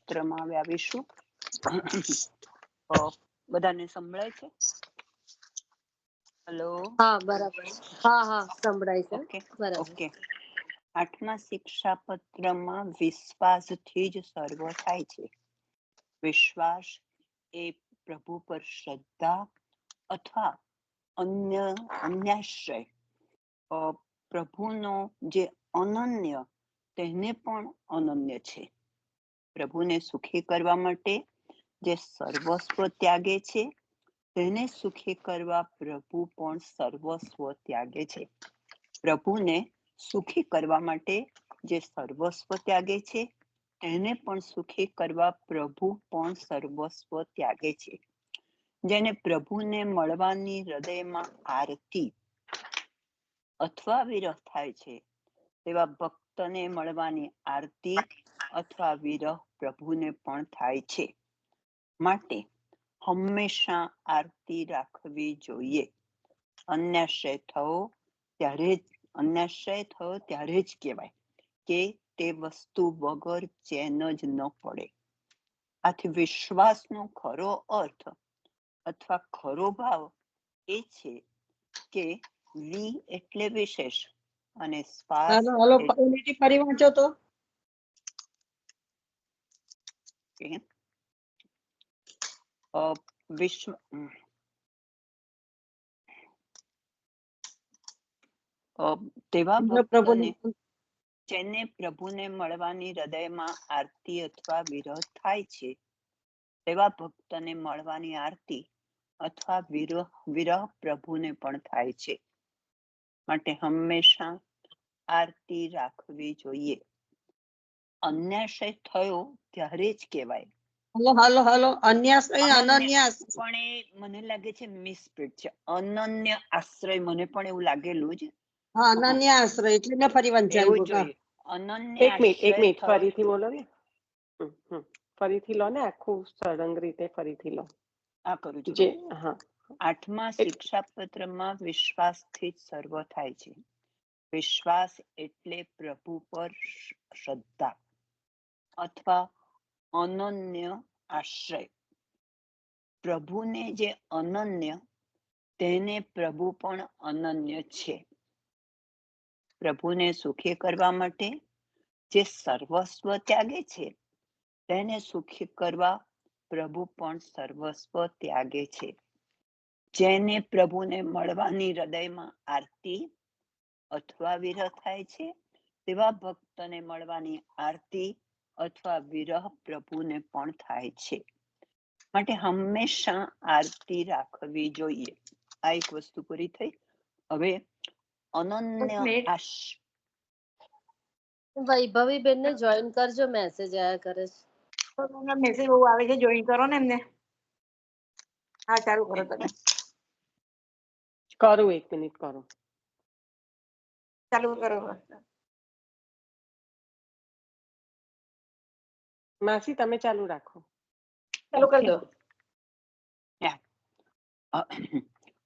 પત્રમાં હવે આવીશું. બધાને સંભળાય છે? હેલો. હા બરાબર. હા સંભળાય છે. ઓકે બરાબર. ઓકે. 8મા શિક્ષાપત્રમાં વિશ્વાસથી જ સર્વ થાય છે. વિશ્વાસ એ પ્રભુ પર શ્રદ્ધા અથવા અન્યાશ્રય, પ્રભુનો જે અનન્ય તેને પણ અનન્ય છે. પ્રભુને સુખી કરવા માટે જે સર્વસ્વ ત્યાગે છે તેને સુખી કરવા પ્રભુ પણ સર્વસ્વ ત્યાગે છે. પ્રભુને સુખી કરવા માટે જે સર્વસ્વ ત્યાગે છે તેને પણ સુખી કરવા પ્રભુ પણ સર્વસ્વ ત્યાગે છે. જેને પ્રભુને મળવાની હૃદયમાં આરતી અથવા વિરહ થાય છે તેવા ભક્તને મળવાની આરતી અથવા વિરહ પ્રભુને પણ થાય છે. માટે હંમેશા આરતી રાખવી જોઈએ. અન્યાશ્રય થયો ત્યારે જ કહેવાય કે તે વસ્તુ વગર ચેન જ ન પડે. આથી વિશ્વાસનો ખરો અર્થ અથવા ખરો ભાવ એ છે કે વી એટલે વિશેષ અને શ્વાસ ફરી વાંચો તો. વિશ્વ તેવા ભક્તને જેને પ્રભુને મળવાની હૃદયમાં આરતી અથવા વિરહ થાય છે તેવા ભક્તને મળવાની આરતી અથવા વિરહ પ્રભુને પણ થાય છે. માટે હંમેશા આરતી રાખવી જોઈએ. અન્યાશ્રય થયો ત્યારે જ કહેવાય. હાલો અન્યાશ્રય અનન્યાસ પણ એ મને લાગે છે મિસપ્રીડ છે. અનન્ય આશ્રય મને પણ એવું લાગેલું જ. અનન્ય આશ્રય એટલે મેં ફરી એવું વંચાયું. જોઈએ. અનન્ય એક મિનિટ ફરીથી બોલો ને. ફરીથી લો ને, આખું સળંગ રીતે ફરીથી લો. આ કરું છું. જે હા 8મા શિક્ષાપત્રમાં વિશ્વાસથી જ સર્વ થાય છે. વિશ્વાસ એટલે પ્રભુ પર શ્રદ્ધા અથવા અનન્ય આશ્રય. પ્રભુને જે અનન્ય તેને પ્રભુ પણ અનન્ય છે. પ્રભુને સુખી કરવા માટે જે સર્વસ્વ ત્યાગે છે તેને સુખી કરવા પ્રભુ પણ સર્વસ્વ ત્યાગે છે. જેને પ્રભુને મળવાની હૃદયમાં આરતી અથવા વિરહ થાય છે તેવા ભક્તને મળવાની આરતી અથવા વિરહ પ્રભુને પણ થાય છે. માટે હંમેશા આરતી રાખવી જોઈએ. આ એક વસ્તુ પૂરી થઈ. હવે અનન્ય વૈભવી બેન ને જોઈન કરજો, મેસેજ આયા કરે છે. મેસેજ બહુ આવે છે, જોઈન કરો ને એમને. હા ચાલુ કરો તમે. કરું, 1 મિનિટ કરું. ચાલુ કરો. માસી તમે ચાલુ રાખો. ચાલુ કરી દો.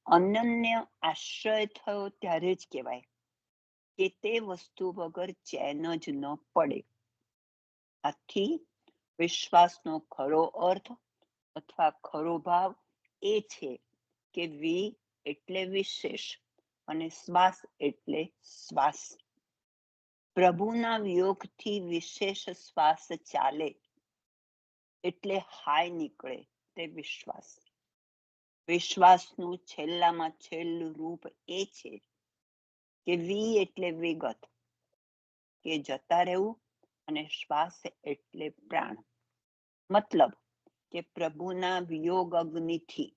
અનન્ય આશ્રય થયો ત્યારે જ કહેવાય કે તે વસ્તુ વગર ચેન જ ન પડે. આથી વિશ્વાસનો ખરો અર્થ અથવા ખરો ભાવ એ છે કે વી એટલે વિશેષ અને શ્વાસ એટલે શ્વાસ. પ્રભુના વિયોગથી વિશેષ શ્વાસ ચાલે એટલે હાય નીકળે તે વિશ્વાસ. વિશ્વાસનું છેલ્લામાં છેલ્લું રૂપ એ છે કે વી એટલે વિગત, કે જતા રહેવું, અને શ્વાસ એટલે પ્રાણ. મતલબ કે પ્રભુના વિયોગ અગ્નિથી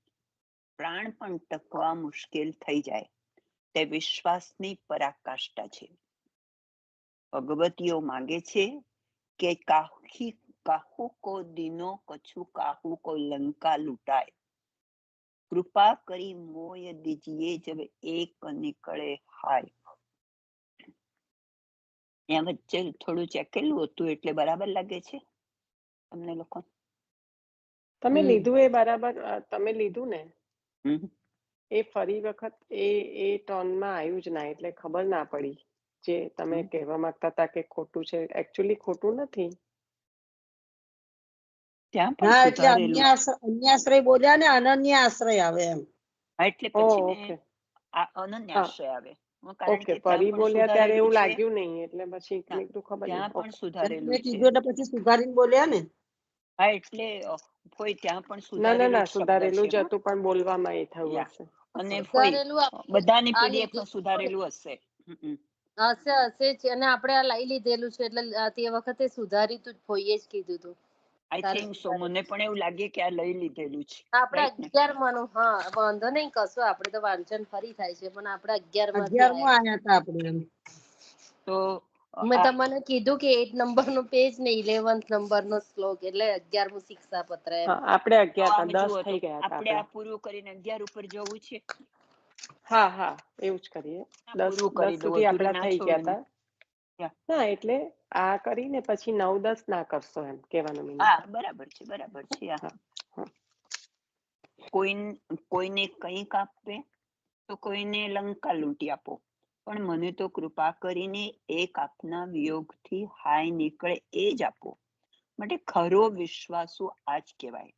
પ્રાણ પણ ટકવા મુશ્કેલ થઈ જાય તે વિશ્વાસની પરાકાષ્ઠા છે. ભગવતીઓ માંગે છે કે કાહુ કો દિનો કછુ કાહુ કો લંકા લૂટાય. કૃપા કરી મોય દીજીએ જબ એક નીકળે હાય. ત્યાં વચ્ચે થોડું ચેકેલું હતું એટલે બરાબર લાગે છે તમને લોકો? તમે લીધું એ બરાબર, તમે લીધું ને એ ફરી વખત એ ટોનમાં આવ્યું જ ના, એટલે ખબર ના પડી. જે તમે કહેવા માંગતા હતા કે ખોટું છે, એકચ્યુઅલી ખોટું નથી. ત્યાં પણ હા એટલે સુધારેલું અન્યાશ્રય બોલ્યા ને અનન્ય આશ્રય આવે એમ. એટલે પછી ને ઓકે આ અનન્ય આશ્રય આવે. કારણ ઓકે કે ત્યાં ફરી પણ બોલ્યા ત્યારે એવું સુધારેલું છે, લાગ્યું નહીં એટલે પછી મેં કીધું ખબર ત્યાં નહીં. પણ ઓકે સુધારેલું મેં છે. કીધું એટલે પછી સુધારીને બોલ્યા ને. હા એટલે કોઈ ત્યાં પણ ના સુધારેલું જ શબ્દ સુધારેલું જ છે, હતું પણ બોલવામાં એ થયું યા. હશે. અને સુધારેલું બધાની આ પીડીએફ લીધે માં સુધારેલું હશે. હશે જ, અને આપણે આ લઈ લીધેલું છે એટલે તે વખતે સુધારિતું જ હોઈએ જ કીધું હતું. I think so. મને પણ એવું લાગે કે આ લઈ લીધેલું છે. આપણે રાઈટ ને? 11 નું, હા વાંધો નહીં કશું, આપણે તો વાંચન ફરી થાય છે, પણ આપણે 11 માંથી 11 માં આયા હતા આપણે એમ. તો મેં તમને કીધું કે 8 નંબર નું પેજ ને 11th નંબર નો શ્લોક એટલે 11મું શિક્ષાપત્ર એમ. આપણે તો 11 આમ 10 જુઓ તો થઈ ગયા હતા આપણે આપણે. આ પૂરું કરીને 11 ઉપર જવું છે. હા એવું જ કરીએ. 10 પૂરું કરી દો, સુધી અધૂરું આપણા ના થઈ ગયા છોડવું. હતા. ના એટલે આ કરીને પછી 9 10 ના કરશો એમ કહેવાનો મીનિંગ. હા બરાબર છે, બરાબર છે. કોઈને કંઈક આપે તો કોઈને લંકા લૂંટી આપો, પણ મને તો કૃપા કરીને એક આપના વિયોગથી હાય નીકળે એ જ આપો. માટે ખરો વિશ્વાસુ આ જ કહેવાય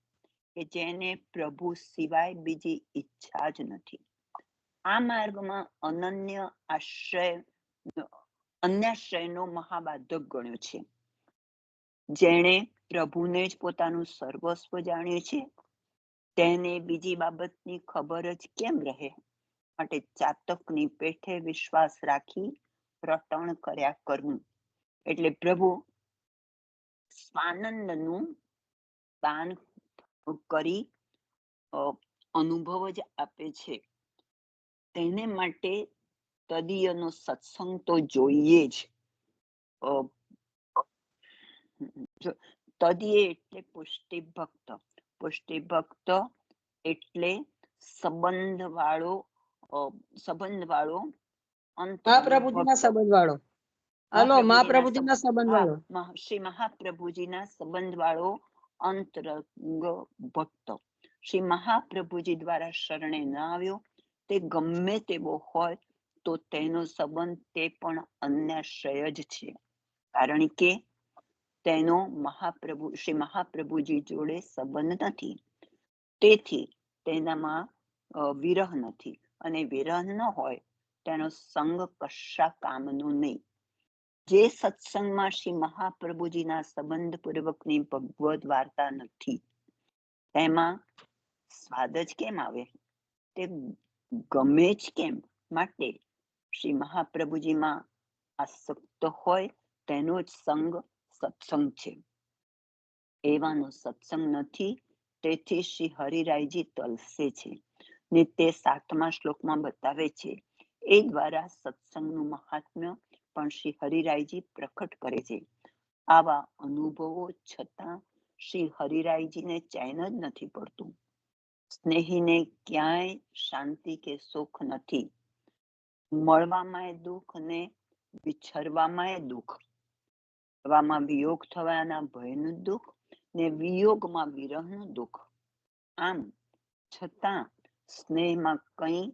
કે જેને પ્રભુ સિવાય બીજી ઈચ્છા જ નથી. આ માર્ગમાં અન્યાશ્રયનો મહાબાધક ગણ્યો છે. જેણે પ્રભુને જ પોતાનું સર્વસ્વ જાણ્યું છે તેને બીજી બાબતની ખબર જ કેમ રહે. માટે ચાતકની પેઠે વિશ્વાસ રાખી રટણ કર્યા કરવું. એટલે પ્રભુ સ્વાનંદનું દાન કરી અનુભવ જ આપે છે. તેને માટે તદીયનો સત્સંગ તો જોઈએ જ. તદીય એટલે પુષ્ટિ ભક્ત. પુષ્ટિ ભક્ત એટલે સંબંધ વાળો મહાપ્રભુજીના સંબંધ વાળો. હાલો મહાપ્રભુજીના સંબંધ વાળો. શ્રી મહાપ્રભુજીના સંબંધ વાળો અંતરંગ ભક્ત. શ્રી મહાપ્રભુજી દ્વારા શરણે ન આવ્યો તે ગમે તેવો હોય તો તેનો સંબંધ તે પણ અન્યાશ્રય જ છે. કારણ કે તેનો શ્રી મહાપ્રભુજી જોડે સંબંધ નથી. તેથી તેનામાં વિરહ નથી, અને વિરહ ન હોય તેનો સંગ કશા કામનો નહીં. જે સત્સંગમાં શ્રી મહાપ્રભુજીના સંબંધ પૂર્વકની ભગવદ વાર્તા નથી તેમાં સ્વાદ જ કેમ આવે, તે ગમે જ કેમ. માટે શ્રી મહાપ્રભુજીમાં આસક્ત હોય તેનો જ સંગ સત્સંગ છે. એવાનો સત્સંગ નથી, તેથી શ્રી હરિરાયજી તલસે છે ને તે 7મા શ્લોકમાં બતાવે છે. એ દ્વારા સત્સંગનું મહાત્મ્ય પણ શ્રી હરિરાયજી પ્રકટ કરે છે. આવા અનુભવો છતાં શ્રી હરિરાયજીને ચૈન જ નથી પડતું. સ્નેહીને ક્યાંય શાંતિ કે સુખ નથી. મળવામાંય દુઃખ ને વિછરવામાંય દુઃખ. મળવામાં વિયોગ થવાના ભયનું દુઃખ ને વિયોગમાં વિરહનું દુઃખ. આમ છતાં સ્નેહમાં કંઈ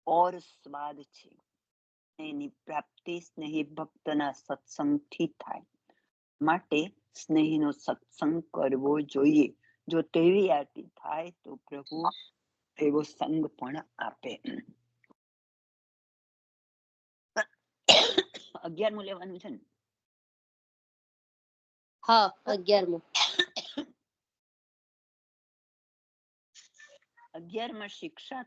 ઓર સ્વાદ છે. એની પ્રાપ્તિ સ્નેહી ભક્તના સત્સંગથી થાય. માટે સ્નેહીનો સત્સંગ કરવો જોઈએ. જો તેવી આરતી થાય તો પ્રભુ એવો સંગ પણ આપે. 11મું લેવાનું છે ને? હા 11મું. 11મા શિક્ષા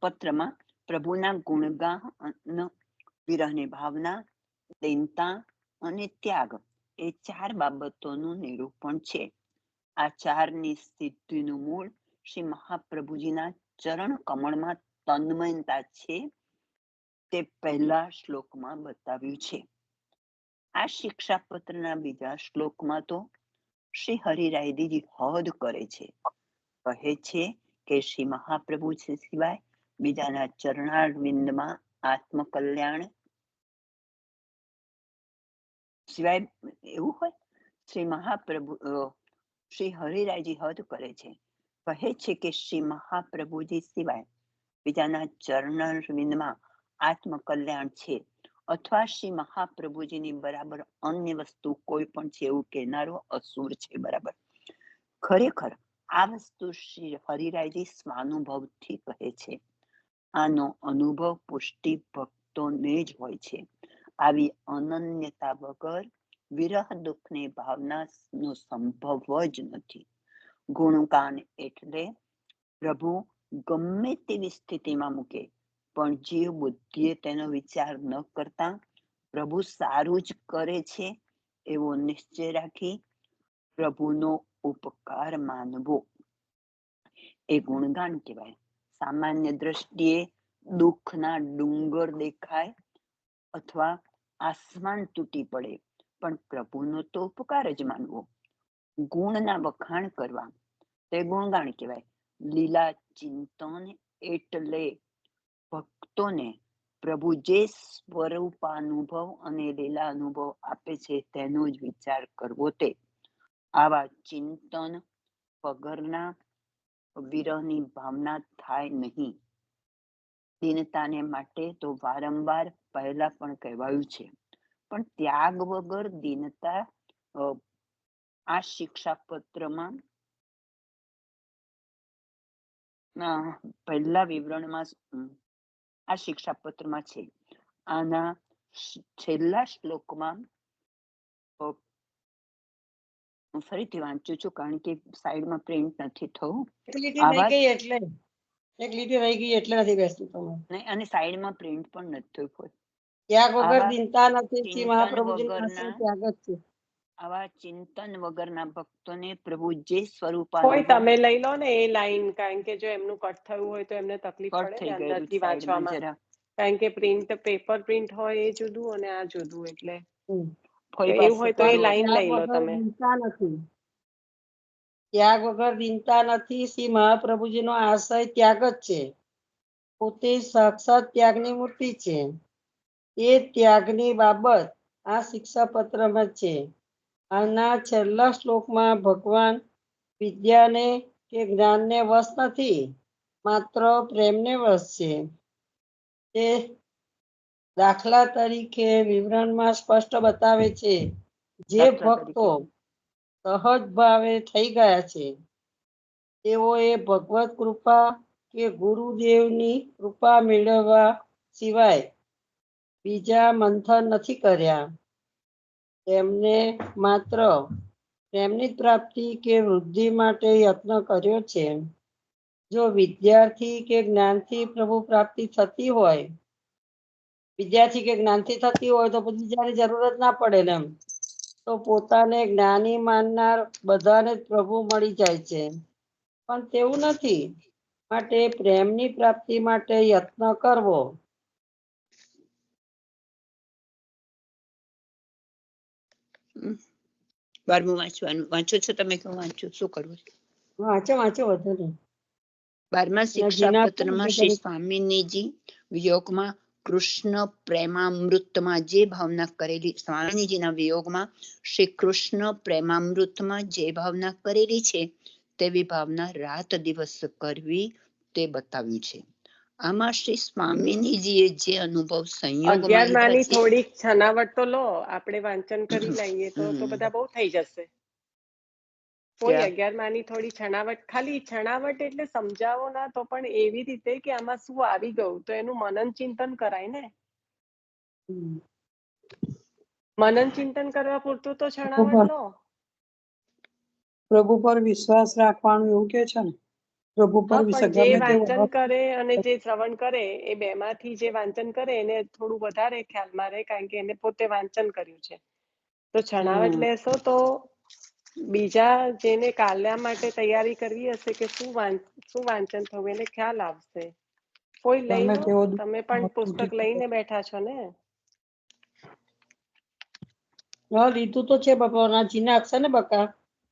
પત્રમાં પ્રભુના ગુણગાન, વિરહની ભાવના, દીનતા અને ત્યાગ એ 4 બાબતોનું નિરૂપણ છે. આ 4ની સિદ્ધિનું મૂળ શ્રી મહાપ્રભુજીના ચરણ કમળમાં તન્મયતા છે તે પહેલા શ્લોકમાં બતાવ્યું છે. આ શિક્ષાપત્રના બીજા શ્લોકમાં તો શ્રી હરિરાયજી હદ કરે છે. કહે છે કે શ્રી મહાપ્રભુ સિવાય બીજાના ચરણારવિંદમાં આત્મકલ્યાણ સિવાય એવું હોય. શ્રી મહાપ્રભુ શ્રી હરિરાયજી હદ કરે છે. કહે છે કે શ્રી મહાપ્રભુજી સિવાય બીજાના ચરણારવિંદમાં આત્મકલ્યાણ છે, અથવા શ્રી મહાપ્રભુજીની બરાબર અન્ય વસ્તુ કોઈ પણ છે એવું કહેનારો અસુર છે. બરાબર. ખરેખર આ વસ્તુ શ્રી હરિરાયજી સ્વાનુભવથી કહે છે. આનો અનુભવ પુષ્ટિ ભક્તોને જ હોય છે. આવી અનન્યતા વગર વિરહ દુઃખની ભાવનાનો સંભવ જ નથી. ગુણગાન એટલે પ્રભુ ગમે તેવી સ્થિતિમાં મૂકે પણ જીવ બુદ્ધિએ તેનો વિચાર ન કરતા પ્રભુ સારું જ કરે છે એવો નિશ્ચય રાખી પ્રભુનો ઉપકાર માનવો એ ગુણગાન કહેવાય. સામાન્ય દ્રષ્ટિએ દુઃખના ડુંગર દેખાય અથવા આસમાન તૂટી પડે પણ પ્રભુનો તો ઉપકાર જ માનવો. ગુણના વખાણ કરવા તે ગુણગાન કહેવાય. લીલા ચિંતન એટલે ભક્તોને પ્રભુ જે સ્વરૂપાનુભવ અને લીલા અનુભવ આપે છે તેનો જ વિચાર કરવો. તે આવા ચિંતન વગરના વિરહની ભાવના થાય નહીં. દીનતાને માટે તો વારંવાર પહેલા પણ કહેવાયું છે, પણ ત્યાગ વગર દીનતા આ શિક્ષાપત્રમાં પહેલા વિવરણમાં આ શિક્ષાપત્રમાં છે. આના છેલ્લા શ્લોકમાં હું ફરીથી વાંચું છું કારણ કે સાઈડમાં પ્રિન્ટ નથી થયું. એક લીટી રહી ગઈ એટલે નથી બેસતું તમે. અને સાઈડમાં પ્રિન્ટ પણ નથી થયું. ત્યાગ વગર દીનતા નથી, મહાપ્રભુજીનો ત્યાગ જ છે. આવા ચિંતન વગરના ભક્તોને પ્રભુ જે સ્વરૂપ તમે લઈ લો ને એ લાઈન, કારણ કે જો એમનું કટ થયું હોય તો એમને તકલીફ પડે અંદરથી વાંચવામાં, કારણ કે પેપર પ્રિન્ટ હોય એ જુદું અને આ જુદું, એટલે એવું હોય તો એ લાઈન લઈ લો તમે. ત્યાગ વગર દીનતા નથી, શ્રી મહાપ્રભુજીનો આશય ત્યાગ જ છે. પોતે સાક્ષાત ત્યાગની મૂર્તિ છે. એ ત્યાગની બાબત આ શિક્ષાપત્રમાં છે. આના છેલ્લા શ્લોકમાં ભગવાન વિદ્યાને કે જ્ઞાનને વશ નથી, માત્ર પ્રેમને વશ છે. તે દાખલા તરીકે વિવરણમાં સ્પષ્ટ બતાવે છે. જે ભક્તો સહજ ભાવે થઈ ગયા છે તેઓએ ભગવત કૃપા કે ગુરુદેવની કૃપા મેળવવા સિવાય બીજા મંથન નથી કર્યા. તેમને માત્ર તેમની પ્રાપ્તિ કે વૃદ્ધિ માટે યત્ન કર્યો છે. જો વિદ્યાર્થી કે જ્ઞાનથી પ્રભુ પ્રાપ્તિ થતી હોય, તો બીજાની જરૂરત ના પડે ને. એમ તો પોતાને જ્ઞાની માનનાર બધાને જ પ્રભુ મળી જાય છે, પણ તેવું નથી. માટે પ્રેમની પ્રાપ્તિ માટે યત્ન કરવો. બારમું વાંચવાનું વાંચો છો તમે કે વાંચો? શું કરવું? વાંચો વધુ નહીં. 12મા શિક્ષાપત્રમાં શ્રી સ્વામિનીજી વિયોગમાં કૃષ્ણ પ્રેમામૃતમાં જે ભાવના કરેલી, સ્વામીજીના વિયોગમાં શ્રી કૃષ્ણ પ્રેમામૃતમાં જે ભાવના કરેલી છે તેવી ભાવના રાત દિવસ કરવી તે બતાવ્યું છે. આમાં શ્રી સ્વામિનીજીએ જે અનુભવ સંયોગમાં લીધા છે, થોડીક છનાવટ તો લો, આપણે વાંચન કરી લઈએ તો બધા બહુ થઈ જશે. કોઈ 11માની થોડી છણાવટ, ખાલી છણાવટ એટલે સમજાવો ના તો પણ એવી રીતે કે આમાં શું આવી ગયું તો એનું મનન ચિંતન કરાય ને. મનન ચિંતન કરવા પૂરતું તો છણાવટ લો. પ્રભુ પર વિશ્વાસ રાખવાનું એવું કે છે ને. પ્રભુ પર જે વાંચન કરે અને જે શ્રવણ કરે એ બેમાંથી જે વાંચન કરે એને થોડું વધારે ખ્યાલમાં રહે, કારણ કે એને પોતે વાંચન કર્યું છે. તો છણાવટ લેશો તો બીજા જેને કાલ્યા માટે તૈયારી કરવી હશે કે શું વાંચન થવું એને ખ્યાલ આવશે. કોઈ લઈ લો, તમે પણ પુસ્તક લઈને બેઠા છો ને. લીધું તો છે બાપા, જીના અક્ષર ને બકા,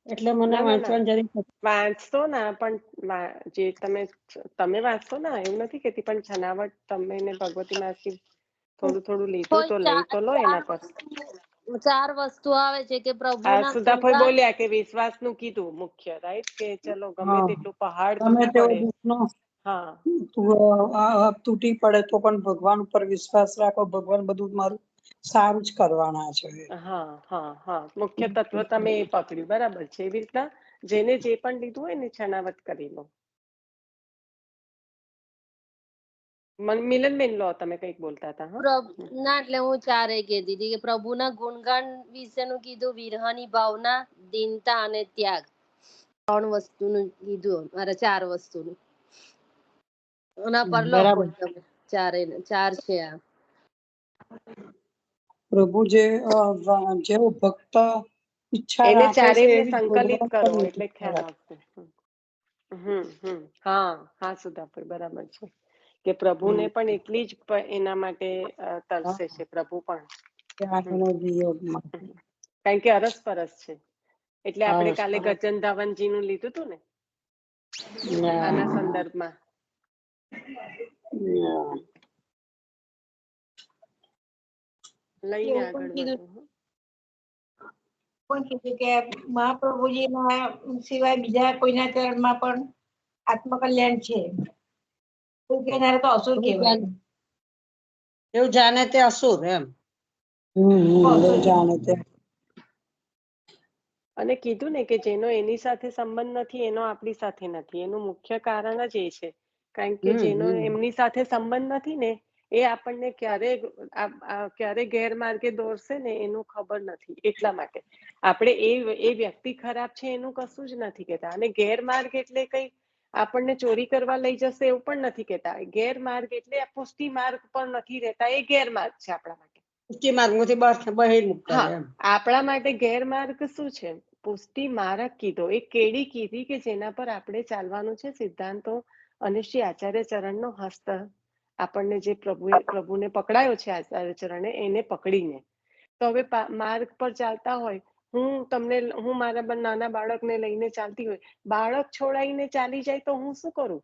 એટલે મને વાંચવાનું જરી વાંચતો ના, પણ જે તમે વાંચતો ના એવું નથી કેતી, પણ છનાવટ તમે ને ભગવતી માસી થોડું લીધું તો લઈ તો લો એના પર. 4 વસ્તુ આવે છે કે પ્રભુના સુધાભાઈ બોલ્યા કે વિશ્વાસનું કીધું મુખ્ય, રાઈટ, કે ચલો ગમે તેટલું પહાડ તૂટી પડે, તૂટી પડે તો પણ ભગવાન ઉપર વિશ્વાસ રાખો, ભગવાન બધું મારું સારું જ કરવાના છે. મુખ્ય તત્વ તમે એ પકડ્યું, બરાબર છે. એવી રીતના જેને જે પણ લીધું હોય ને છણાવટ કરી લો. મિલનબેન લો, તમે કઈક બોલતા હતા. હા, ના એટલે હું ચારે કહેતી હતી કે પ્રભુના ગુણગાન વિશેનું કીધું, વિરહની ભાવના, દીનતા અને ત્યાગ, 3 વસ્તુનું કીધું, મારે 4 વસ્તુનું. એના પર લો બરાબર. કોઈ તમે ચાર છે આ. પ્રભુ જેવો ભક્ત ઈચ્છા એને રાખે છે ચારેયને એવી જ સંકલિત ભગવાન કરો પણ એટલે ઈચ્છા ખ્યાલ રાખે. આવશે. હા સુધાપુર, બરાબર છે કે પ્રભુને પણ એટલી જ એના માટે તરસે છે પ્રભુ પણ. ત્યાગનો વિયોગમાં. કારણ કે અરસપરસ છે. એટલે આપણે કાલે અરસપરસ. ગજન ધાવનજી નું લીધું હતું ને આના સંદર્ભમાં. લઈને એવું પણ આગળ કીધું વધો. કે મહાપ્રભુજીના સિવાય બીજા કોઈના ચરણમાં પણ આત્મકલ્યાણ છે. એવું કહેનારા તો અસુર કહેવાય. એવું જાણે તે અસુર એમ. એવું જાણે તે. અને કીધું ને કે જેનો એની સાથે સંબંધ નથી એનો આપણી સાથે નથી. એનું મુખ્ય કારણ જ એ છે. કારણ કે જેનો એમની સાથે સંબંધ નથી ને એ આપણને ક્યારે ગેરમાર્ગે દોરશે ને એનું ખબર નથી. એટલા માટે આપણે એ વ્યક્તિ ખરાબ છે એનું કશું જ નથી કહેતા. અને ગેરમાર્ગ એટલે કઈ આપણને ચોરી કરવા લઈ જશે એવું પણ નથી કહેતા. ગેરમાર્ગ એટલે પુષ્ટિ માર્ગ પણ નથી રહેતા, એ ગેરમાર્ગ છે આપણા માટે. પુષ્ટિ માર્ગમાંથી બહિર્મુખ કરે એમ. આપણા માટે ગેરમાર્ગ શું છે? પુષ્ટિ માર્ગ કીધો, એક કેડી કીધી કે જેના પર આપણે ચાલવાનું છે. સિદ્ધાંતો અને શ્રી આચાર્ય ચરણનો હસ્ત આપણને જે પ્રભુને પકડાયો છે આચાર્ય ચરણે, એને પકડીને. તો હવે માર્ગ પર ચાલતા હોય, હું મારા નાના બાળકને લઈને ચાલતી હોય, બાળક છોડાઈને ચાલી જાય તો હું શું કરું?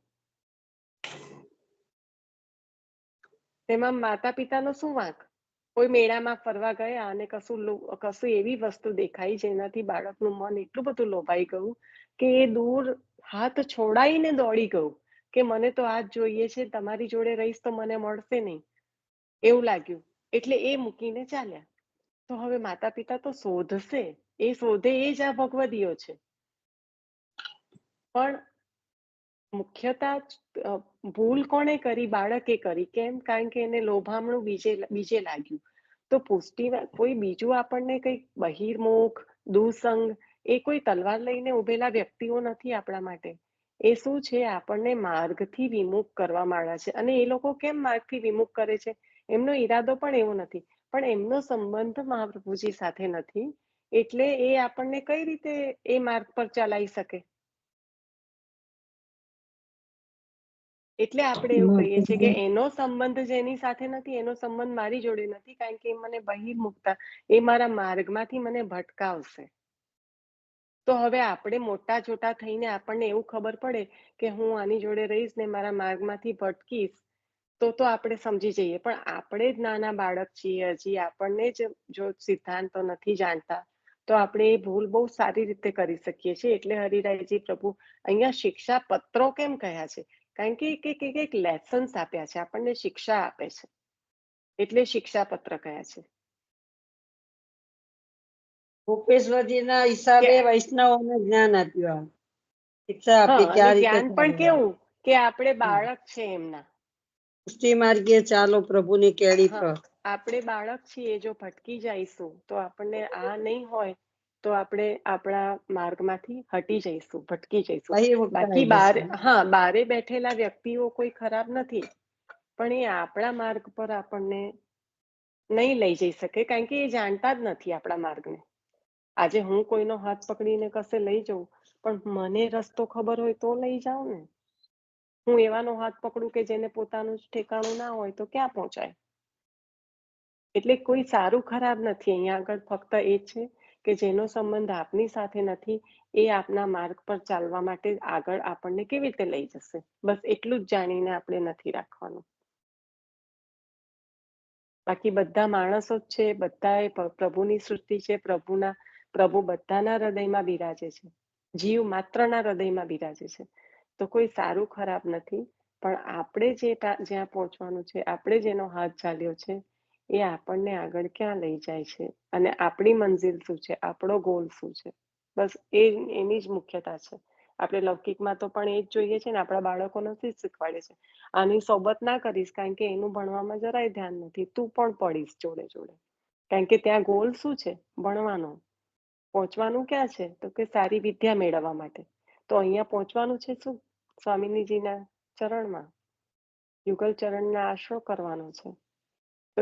તેમાં માતા પિતાનો શું વાંક? કોઈ મેળામાં ફરવા ગયા અને કશું એવી વસ્તુ દેખાઈ જેનાથી બાળકનું મન એટલું બધું લોભાઈ ગયું કે એ દૂર હાથ છોડાઈને દોડી ગયું કે મને તો આ જ જોઈએ છે, તમારી જોડે રહીશ તો મને મળશે નહીં, એવું લાગ્યું. એટલે એ મૂકીને ચાલ્યા. તો હવે માતા પિતા તો શોધશે, એ શોધે એ જ આ ભગવદીઓ છે. પણ મુખ્યતા ભૂલ કોણે કરી? બાળકે કરી. કેમ? કારણ કે એને લોભામણું બીજે લાગ્યું. તો પુષ્ટિ કોઈ બીજું આપણને કંઈક બહિર્મુખ, દુસંગ, એ કોઈ તલવાર લઈને ઉભેલા વ્યક્તિઓ નથી આપણા માટે. એ શું છે? આપણને માર્ગથી વિમુખ કરવા માંડ્યા છે. અને એ લોકો કેમ માર્ગથી વિમુખ કરે છે? એમનો ઈરાદો પણ એવો નથી, પણ એમનો સંબંધ મહાપ્રભુજી સાથે નથી. એટલે એ આપણને કઈ રીતે એ માર્ગ પર ચલાવી શકે? એટલે આપણે એવું કહીએ છીએ કે એનો સંબંધ જેની સાથે નથી એનો સંબંધ મારી જોડે નથી, કારણ કે એ મને બહિર્મુખતા, એ મારા માર્ગમાંથી મને ભટકાવશે. તો હવે આપણે મોટા છોટા થઈને આપણને એવું ખબર પડે કે હું આની જોડે રહીશ ને મારા માર્ગમાંથી ભટકીશ, તો આપણે સમજી જઈએ. પણ આપણે જ નાના બાળક છીએ, હજી આપણને જ જો સિદ્ધાંતો નથી જાણતા, તો આપણે એ ભૂલ બહુ સારી રીતે કરી શકીએ છીએ. એટલે હરિરાયજી પ્રભુ અહીંયા શિક્ષા પત્રો કેમ કહ્યા છે? કારણ કે એક લેસન્સ આપ્યા છે, આપણને શિક્ષા આપે છે, એટલે શિક્ષા પત્ર કહ્યા છે. ભૂપેશ્વરજીના હિસાબે વૈષ્ણવોને જ્ઞાન આપ્યું. શિક્ષા આપી કે આ રીતે જ્ઞાન પણ કેવું કે આપણે બાળક છે એમના. પુષ્ટિ માર્ગે ચાલો, પ્રભુની કેડી પર. આપણે બાળક છીએ, જો ભટકી જઈશું તો આપણને આ નહીં હોય તો આપણે આપણા માર્ગમાંથી હટી જઈશું, ભટકી જઈશું. બાકી બારે બેઠેલા વ્યક્તિઓ કોઈ ખરાબ નથી, પણ એ આપણા માર્ગ પર આપણને નહીં લઈ જઈ શકે, કારણ કે એ જાણતા જ નથી આપણા માર્ગને. આજે હું કોઈનો હાથ પકડીને કશે લઈ જાઉં, પણ મને રસ્તો ખબર હોય તો લઈ જાઉં ને. હું એવાનો હાથ પકડું કે જેને પોતાનું જ ઠેકાણું ના હોય તો ક્યાં પહોંચાય? એટલે કોઈ સારું ખરાબ નથી. અહીંયા આગળ ફક્ત એ છે કે જેનો સંબંધ આપની સાથે નથી, એ આપના માર્ગ પર ચાલવા માટે આગળ આપણને કેવી રીતે લઈ જશે? બસ એટલું જ જાણીને આપણે નથી રાખવાનું. બાકી બધા માણસો જ છે, બધા પ્રભુની સૃષ્ટિ છે. પ્રભુ બધાના હૃદયમાં બિરાજે છે, જીવ માત્રના હૃદયમાં બિરાજે છે. તો કોઈ સારું ખરાબ નથી, પણ આપણે જ્યાં પહોંચવાનું છે, આપણે જેનો હાથ ચાલ્યો છે, એ આપણને આગળ ક્યાં લઈ જાય છે, અને આપણી મંજિલ શું છે, આપણો ગોલ શું છે, બસ એની જ મુખ્યતા છે. આપણે લૌકિકમાં તો પણ એ જ જોઈએ છે ને, આપણા બાળકોને જ શીખવાડે છે આની સોબત ના કરીશ કારણ કે એનું ભણવામાં જરાય ધ્યાન નથી, તું પણ પડીશ જોડે જોડે. કારણ કે ત્યાં ગોલ શું છે? ભણવાનો. પહોંચવાનું ક્યાં છે? તો કે સારી વિદ્યા મેળવવા માટે. તો અહીંયા પહોંચવાનું છે શું? સ્વામિનીજીના ચરણમાં, યુગલ ચરણના આશરો કરવાનો છે. તો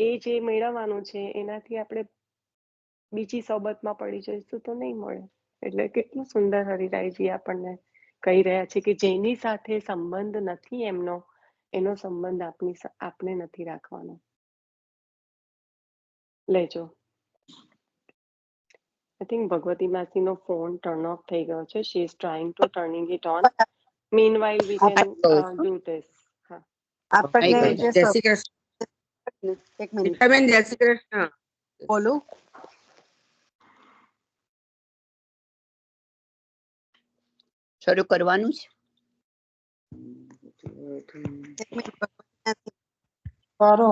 એ જે મેળવવાનું છે એનાથી આપણે બીજી સોબતમાં પડી જઈશું તો નહીં મળે. એટલે કેટલું સુંદર હરિરાયજી આપણને કહી રહ્યા છે કે જેની સાથે સંબંધ નથી એનો સંબંધ આપણે નથી રાખવાનો. લેજો. I think ભગવતી માસીનો ફોન ટર્ન ઓફ થઈ ગયો છે. She is trying to turning it on. Meanwhile we can do this. હા. આપણને જે જય શ્રી કૃષ્ણ. એક મિનિટ મીઠાબેન, જય શ્રી કૃષ્ણ. બોલું. શરૂ કરવાનું છે. એક મિનિટ કરો.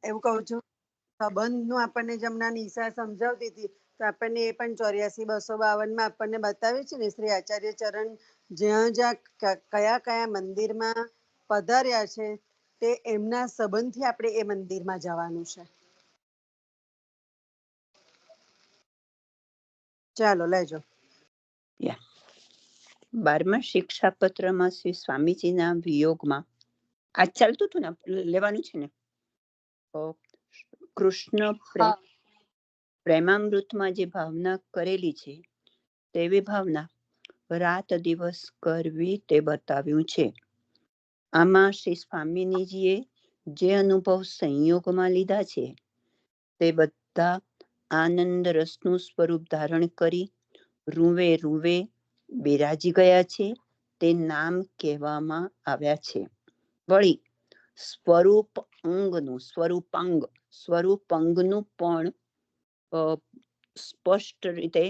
એવું કહું છું, સંબંધનું આપણને જમના નિશા સમજાવતી હતી તો આપણને એ પણ 84-252 માં આપણને બતાવ્યું છે ને શ્રી આચાર્ય ચરણ જ્યાં જ્યાં કયા કયા મંદિરમાં પધાર્યા છે તે એમના સંબંધથી આપણે એ મંદિરમાં જવાનું છે. ચાલો લેજો. 12મા શિક્ષાપત્રમાં શ્રી સ્વામીજીના વિયોગમાં આ ચાલતું હતું ને, લેવાનું છે ને. કૃષ્ણ પ્રેમામૃતમાં જે ભાવના કરેલી છે તેવી ભાવના રાત દિવસ કરવી તે બતાવ્યું છે. આમાં શ્રી સ્વામિનીજીએ જે અનુભવ સંયોગમાં લીધા છે તે બધા આનંદ રસનું સ્વરૂપ ધારણ કરી રૂવે રૂવે બિરાજી ગયા છે તે નામ કહેવામાં આવ્યા છે. વળી સ્વરૂપાંગનું પણ સ્પષ્ટ રીતે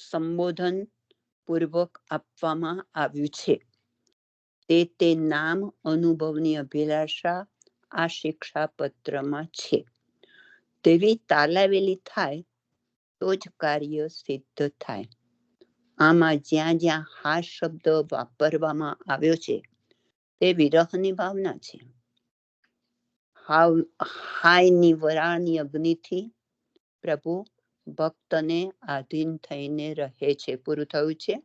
સંબોધન પૂર્વક આપવામાં આવ્યું છે. તે નામ અનુભવની અભિલાષા આ શિક્ષાપત્રમાં છે. તેવી તાલાવેલી થાય તો જ કાર્ય સિદ્ધ થાય. આમાં જ્યાં જ્યાં હા શબ્દ વાપરવામાં આવ્યો છે તે વિરહની ભાવના છે. હાયની વરાળની અગ્નિથી પ્રભુ ભક્તને આધીન થઈને રહે છે. પૂરું થયું છે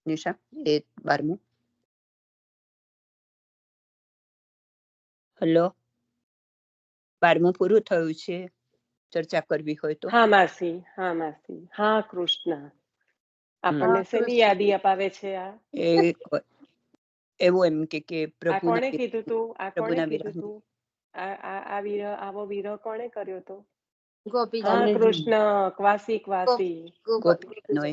નિશા. એ 12મું. હલો, 12મું પૂરું થયું છે. ચર્ચા કરવી હોય તો. હા માસી, હા માસી. હા કૃષ્ણ. આપણને શેની યાદી અપાવે છે આ? એવું એમ કે આ પ્રભુ કોણે કીધું તું? આ કોણે પ્રભુના કીધું વિરહ. તું? આ વિરહ, આવો વિરહ કોણે કર્યો તો? ગોપીજી. હા કૃષ્ણ. ક્વાસી ક્વાસી. ગોપીજનોએ.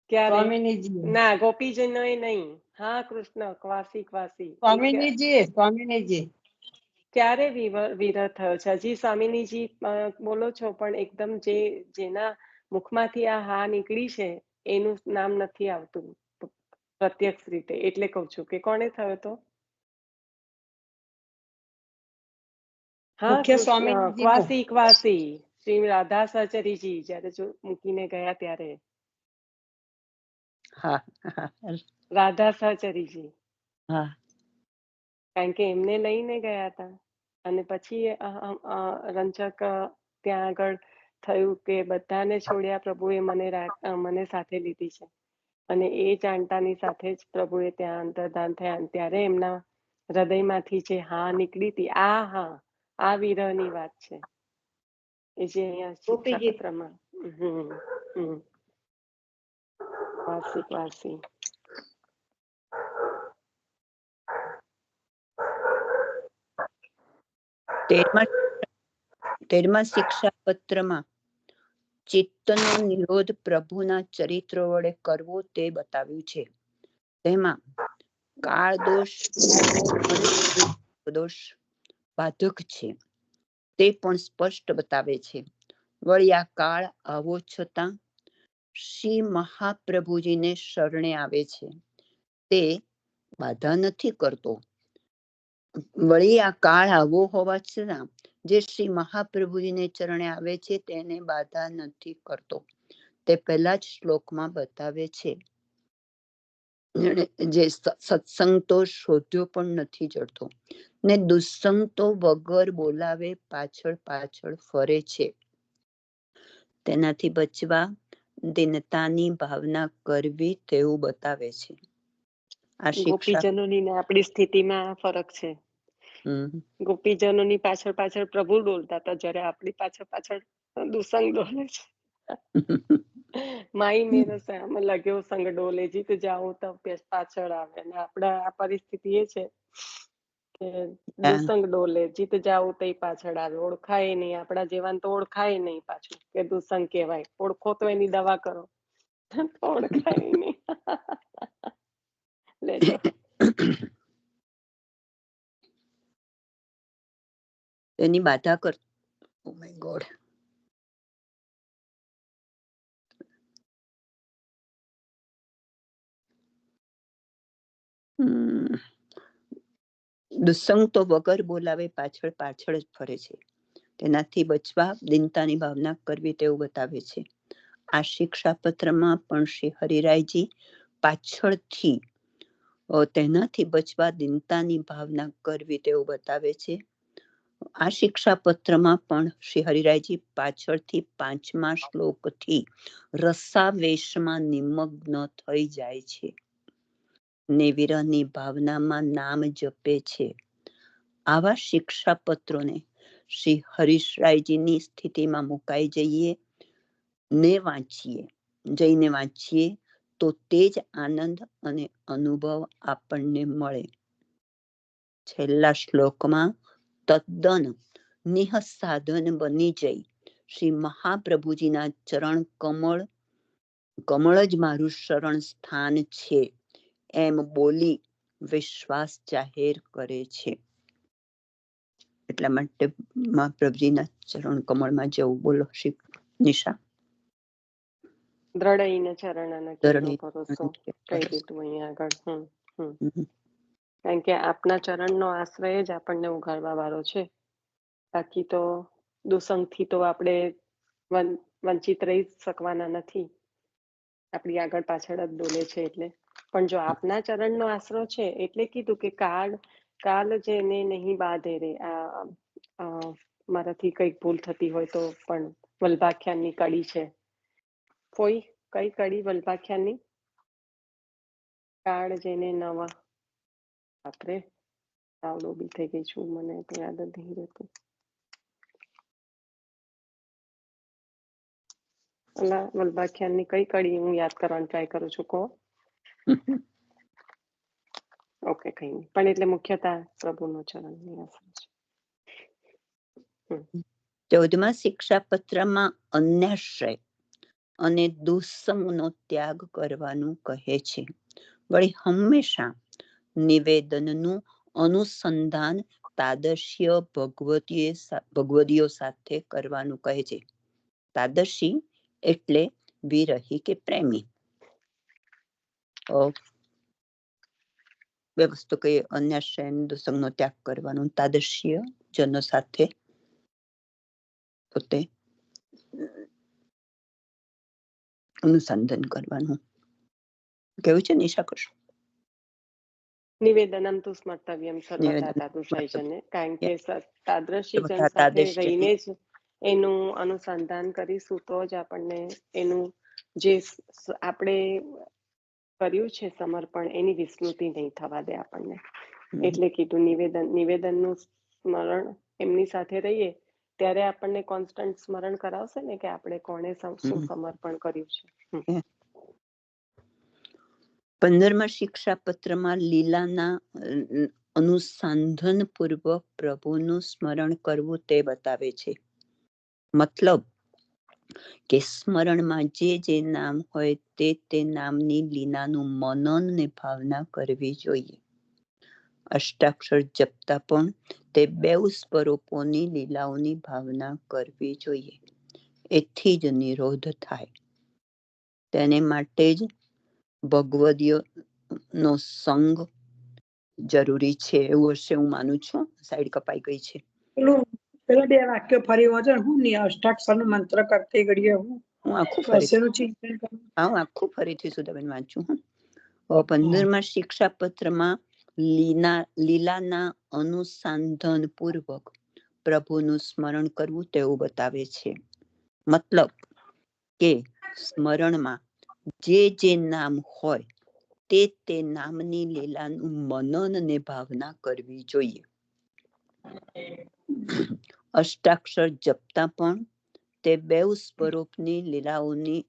ક્યારે? સ્વામિનીજી, ના, ગોપીજનોએ નહીં. હા કૃષ્ણ. ક્વાસી ક્વાસી. સ્વામિનીજી. ક્યારે વિરહ થયો છે? હજી સ્વામિનીજી બોલો છો પણ એકદમ જેના મુખમાંથી આ હા નીકળી છે એનું નામ નથી આવતું પ્રત્યક્ષ રીતે. એટલે કઉ છું કે કોણે થયો તો? હા મુખ્ય કૃષ્ણ. સ્વામિનીજી. ક્વાસી ક્વાસી. શ્રી રાધા સહચરીજી જયારે મૂકીને ગયા ત્યારે. હા, રાધા સહચરીજી. હા. કારણ કે એમને લઈને ગયા હતા અને પછી રંજક ત્યાં આગળ થયું કે બધાને છોડ્યા પ્રભુએ મને સાથે લીધી છે. અને એ જાણતાની સાથે જ પ્રભુએ ત્યાં અંતર્ધાન થયા. ત્યારે એમના હૃદયમાંથી જે હા નીકળી હતી, આ વિરહની વાત છે. એ જે અહીંયા શિક્ષાપત્રમાં. વાસી વાસી. 13મા શિક્ષાપત્રમાં ચિત્તનો નિરોધ પ્રભુના ચરિત્ર વડે કરવો તે બતાવ્યું છે. તેમાં કાળ દોષ અને દોષ બાધક છે તે પણ સ્પષ્ટ બતાવે છે. વળી આ કાળ આવો છતાં શ્રી મહાપ્રભુજીને શરણે આવે છે તે બાધા નથી કરતો. વળી આ કાળ આવો હોવા છતાં જે શ્રી મહાપ્રભુજીને ચરણે આવે છે તેને બાધા નથી કરતો. તે પહેલા જ શ્લોકમાં બતાવે છે. જે સત્સંગ તો શોધ્યો પણ નથી જડતો, ને દુસ્સંગ તો વગર બોલાવે પાછળ પાછળ ફરે છે. તેનાથી બચવા દીનતાની ભાવના કરવી તેવું બતાવે છે. આ શિક્ષા ગોપીજનોની ને આપણી સ્થિતિમાં ફરક છે. ગોપીજનોની પાછળ પાછળ પ્રભુ ડોલતા હતા, જ્યારે આપણી પાછળ પાછળ દુસંગ ડોલે છે. માઈ મેરો શ્યામ લગ્યો સંગ ડોલે, જીત જાઓ તો પાછળ આવે. અને આપણા આ પરિસ્થિતિ એ છે કે દુસંગ ડોલે, જીત જાઓ તો પાછળ આવે. ઓળખાય નહીં, આપણા જેવાન તો ઓળખાય નહીં. પાછું કે દુસંગ કહેવાય. ઓળખો તો એની દવા કરો, ઓળખાય નહીં. લેજો એની બાધા કર. Oh my God. દુસંગ તો વગર બોલાવે પાછળ પાછળ જ ફરે છે. તેનાથી બચવા દીનતાની ભાવના કરવી તેવું બતાવે છે. આ શિક્ષા પત્રમાં પણ શ્રી હરિરાયજી પાછળથી તેનાથી બચવા દીનતાની ભાવના કરવી તેવું બતાવે છે. આ શિક્ષા પત્રમાં પણ શ્રી હરિરાયજી પાછળથી 5મા શ્લોકથી રસાવેશમાં નિમગ્ન થઈ જાય છે ને વિરહની ભાવનામાં નામ જપે છે. આવા શિક્ષા પત્રોને શ્રી હરીશરાયજીની સ્થિતિમાં મુકાઈ જઈને વાંચીએ તો તે જ આનંદ અને અનુભવ આપણને મળે. છેલ્લા શ્લોકમાં તદ્દન નિઃસાધન બની જઈ શ્રી મહાપ્રભુજીના ચરણ કમળ જ મારું શરણ સ્થાન છે એમ બોલી વિશ્વાસ જાહેર કરે છે. એટલા માટે મહાપ્રભુજીના ચરણ કમળમાં જવું. બોલો શ્રી નિશા. દ્રઢઈને ચરણના કીનો ભરોસો કહી દીધું અહીંયા આગળ. કારણ કે આપના ચરણનો આશ્રય જ આપણને ઉઘાડવા વાળો છે. બાકી તો દુસંગથી તો આપણે વંચિત રહી શકવાના નથી. આપણી આગળ પાછળ જ ડોલે છે. એટલે પણ જો આપના ચરણનો આશરો છે એટલે કીધું કે કાલ જેને નહીં બાંધે રે. મારાથી કઈક ભૂલ થતી હોય તો પણ વલ્ભાખ્યાનની કડી છે. કઈ કડી વલ્ભાખ્યાનની? કાળ જેને નવા. બાપરે, આવડો બી થઈ ગઈ છું, મને તો યાદ જ નહીં રહેતું. વલ્ભાખ્યાનની કઈ કડી હું યાદ કરવાની ટ્રાય કરું છું. કહો. ઓકે, કઈ નહીં. પણ એટલે મુખ્યતઃ પ્રભુનો ચરણની આશરો છે. 14મા શિક્ષાપત્રમાં અન્યાશ્રય અને દુસ્સંગનો ત્યાગ કરવાનું કહે છે. વળી હંમેશા નિવેદનનું અનુસંધાન તાદર્શ્ય ભગવદીઓ સાથે કરવાનું કહે છે. તાદર્શી એટલે વિરહી કે પ્રેમી. બે વસ્તુ કહીએ, અન્યાશ્રય અને દુસ્સંગનો ત્યાગ કરવાનું. તાદર્શ્ય જનો સાથે પોતે અનુસંધાન કરવાનું. કેવું છે નિશા? કશું નિવેદનમ તુ સ્મર્તવ્યમ સર્વદા તાદૃશાયજને. કારણ કે તાદૃશી જન સાથે રહીને જ એનું અનુસંધાન કરીશું તો જ આપણને એનું જે આપણે કર્યું છે સમર્પણ એની વિસ્મૃતિ નહીં થવા દે આપણને. એટલે કીધું નિવેદનનું સ્મરણ એમની સાથે રહીએ ત્યારે આપણને કોન્સ્ટન્ટ સ્મરણ કરાવશે ને કે આપણે કોને શું સમર્પણ કર્યું છે. 15મા શિક્ષાપત્રમાં લીલાના અનુસંધાન પૂર્વક પ્રભુનું સ્મરણ કરવું તે બતાવે છે. મતલબ કે સ્મરણમાં જે નામ હોય તે નામની લીલાનું મનન ને ભાવના કરવી જોઈએ. અષ્ટાક્ષર જપતા પણ તે 2 સ્વરૂપોની લીલાઓની ભાવના કરવી જોઈએ. એથી જ નિરોધ થાય. તેને માટે જ ભગવદીયનો સંગ જરૂરી છે. એવું હશે, હું માનું છું. સાઈડ કપાઈ ગઈ છે. પેલા 2 વાક્ય ફરી વાંચો ને. હું અષ્ટાક્ષર નો મંત્ર કરતી ઘડીએ હું આખું ફરી કશેનું ચિંતન કરું. હું આખું ફરીથી સુધાબેન વાંચું હું. 15મા શિક્ષાપત્રમાં લીલાના અનુસંધાન પૂર્વક પ્રભુનું સ્મરણ કરવું તેવું બતાવે છે. મતલબ કે સ્મરણમાં જે નામ હોય તે નામની લીલાનું મનન ને ભાવના કરવી જોઈએ. અષ્ટાક્ષર જપતા પણ તે બેઉ સ્વરૂપની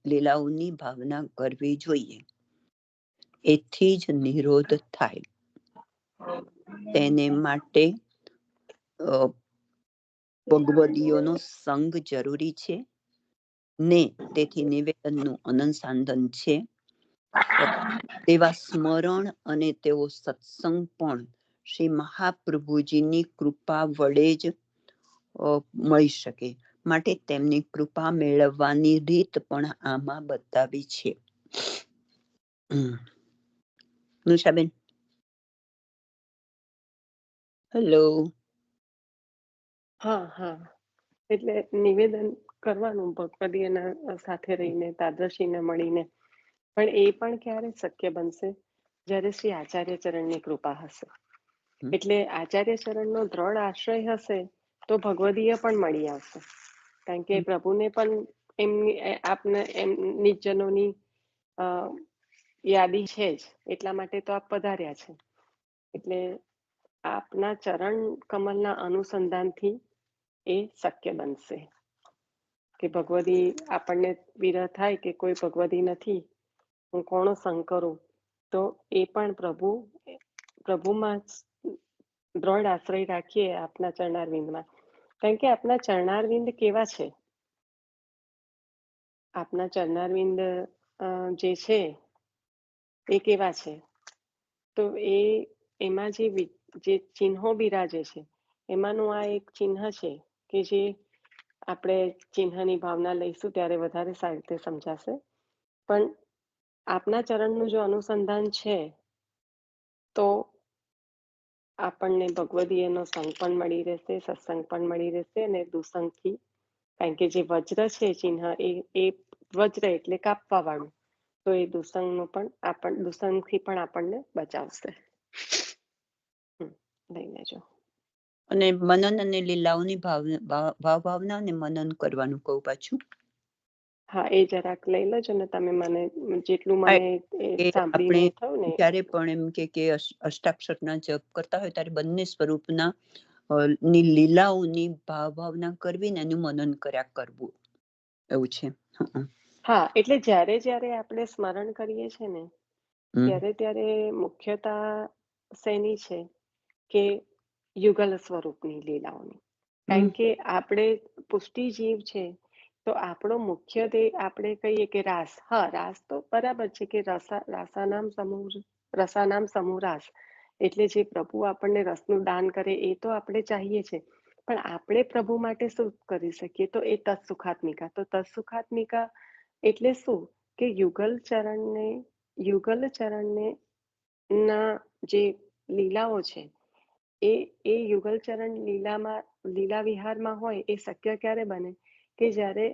લીલાઓની ભાવના કરવી જોઈએ. એથી જ નિરોધ થાય. તેને માટે ભગવદીઓનો સંગ જરૂરી છે ને તેથી નિવેદનનું અનુસંધાન છે. તેવા સ્મરણ અને તેવો સત્સંગ પણ શ્રી મહાપ્રભુજીની કૃપા વડે જ મળી શકે. માટે તેમની કૃપા મેળવવાની રીત પણ આમાં બતાવી છે. નુષાબેન, હેલો. હા, એટલે નિવેદન કરવાનું ભગવદીયના સાથે રહીને, તાદ્રશીને મળીને. પણ એ પણ ક્યારે શક્ય બનશે? જ્યારે શ્રી આચાર્ય ચરણની કૃપા હશે. એટલે આચાર્ય ચરણનો દ્રઢ આશ્રય હશે તો ભગવદીય પણ મળી આવશે. કારણ કે પ્રભુને પણ એમની જનોની યાદી છે જ, એટલા માટે તો આપ પધાર્યા છે. એટલે આપના ચરણ કમલના અનુસંધાનથી એ શક્ય બનશે કે ભગવદી આપણને વિરહ થાય કે કોઈ ભગવદી નથી, હું કોનો સંગ કરું, તો એ પણ પ્રભુમાં દ્રઢ આશ્રય રાખીએ આપના ચરણારવિંદમાં. કારણ કે આપના ચરણારવિંદ કેવા છે? આપના ચરણારવિંદ જે છે એ કેવા છે? તો એમાં જે ચિહ્નો બિરાજે છે એમાંનું આ એક ચિહ્ન છે કે જે આપણે ચિહ્નની ભાવના લઈશું ત્યારે વધારે સારી રીતે સમજાશે. પણ આપના ચરણનું જો અનુસંધાન છે તો આપણને ભગવદીયનો સંગ પણ મળી રહેશે, સત્સંગ પણ મળી રહેશે, અને દુસંગથી, કારણ કે જે વજ્ર છે ચિહ્ન એ વજ્ર એટલે કાપવા વાળું, તો એ દુસંગથી પણ આપણને બચાવશે. લઈ લેજો. અને મનન અને લીલાઓની ભાવના અને મનન કરવાનું કહું પાછું. હા, એ જરાક લઈ લેજો ને તમે. મને જેટલું મને સાંભળીને આપણે થયું ને. જ્યારે પણ એમ કે અષ્ટાક્ષરના જપ કરતા હોય ત્યારે બંને સ્વરૂપના ની લીલાઓની ભાવના કરવી ને એનું મનન કર્યા કરવું, એવું છે. હા, એટલે જ્યારે આપણે સ્મરણ કરીએ છીએ ને ત્યારે મુખ્યતા શેની છે કે યુગલ સ્વરૂપની લીલાઓની. કારણ કે આપણે પુષ્ટિ જીવ છે, તો આપણો મુખ્ય ધ્યેય આપણે કહીએ કે રાસ. હા, રાસ તો બરાબર છે કે રસાનામ સમૂહ રાસ, એટલે જે પ્રભુ આપણને રસનું દાન કરે એ તો આપણે ચાહીએ છીએ. પણ આપણે પ્રભુ માટે શું કરી શકીએ? તો એ તત્સુખાત્મિકા. તો તત્સુખાત્મિકા એટલે શું? કે યુગલ ચરણને ના જે લીલાઓ છે એ યુગલ ચરણ લીલા વિહારમાં હોય એ શક્ય ક્યારે બને? કે જ્યારે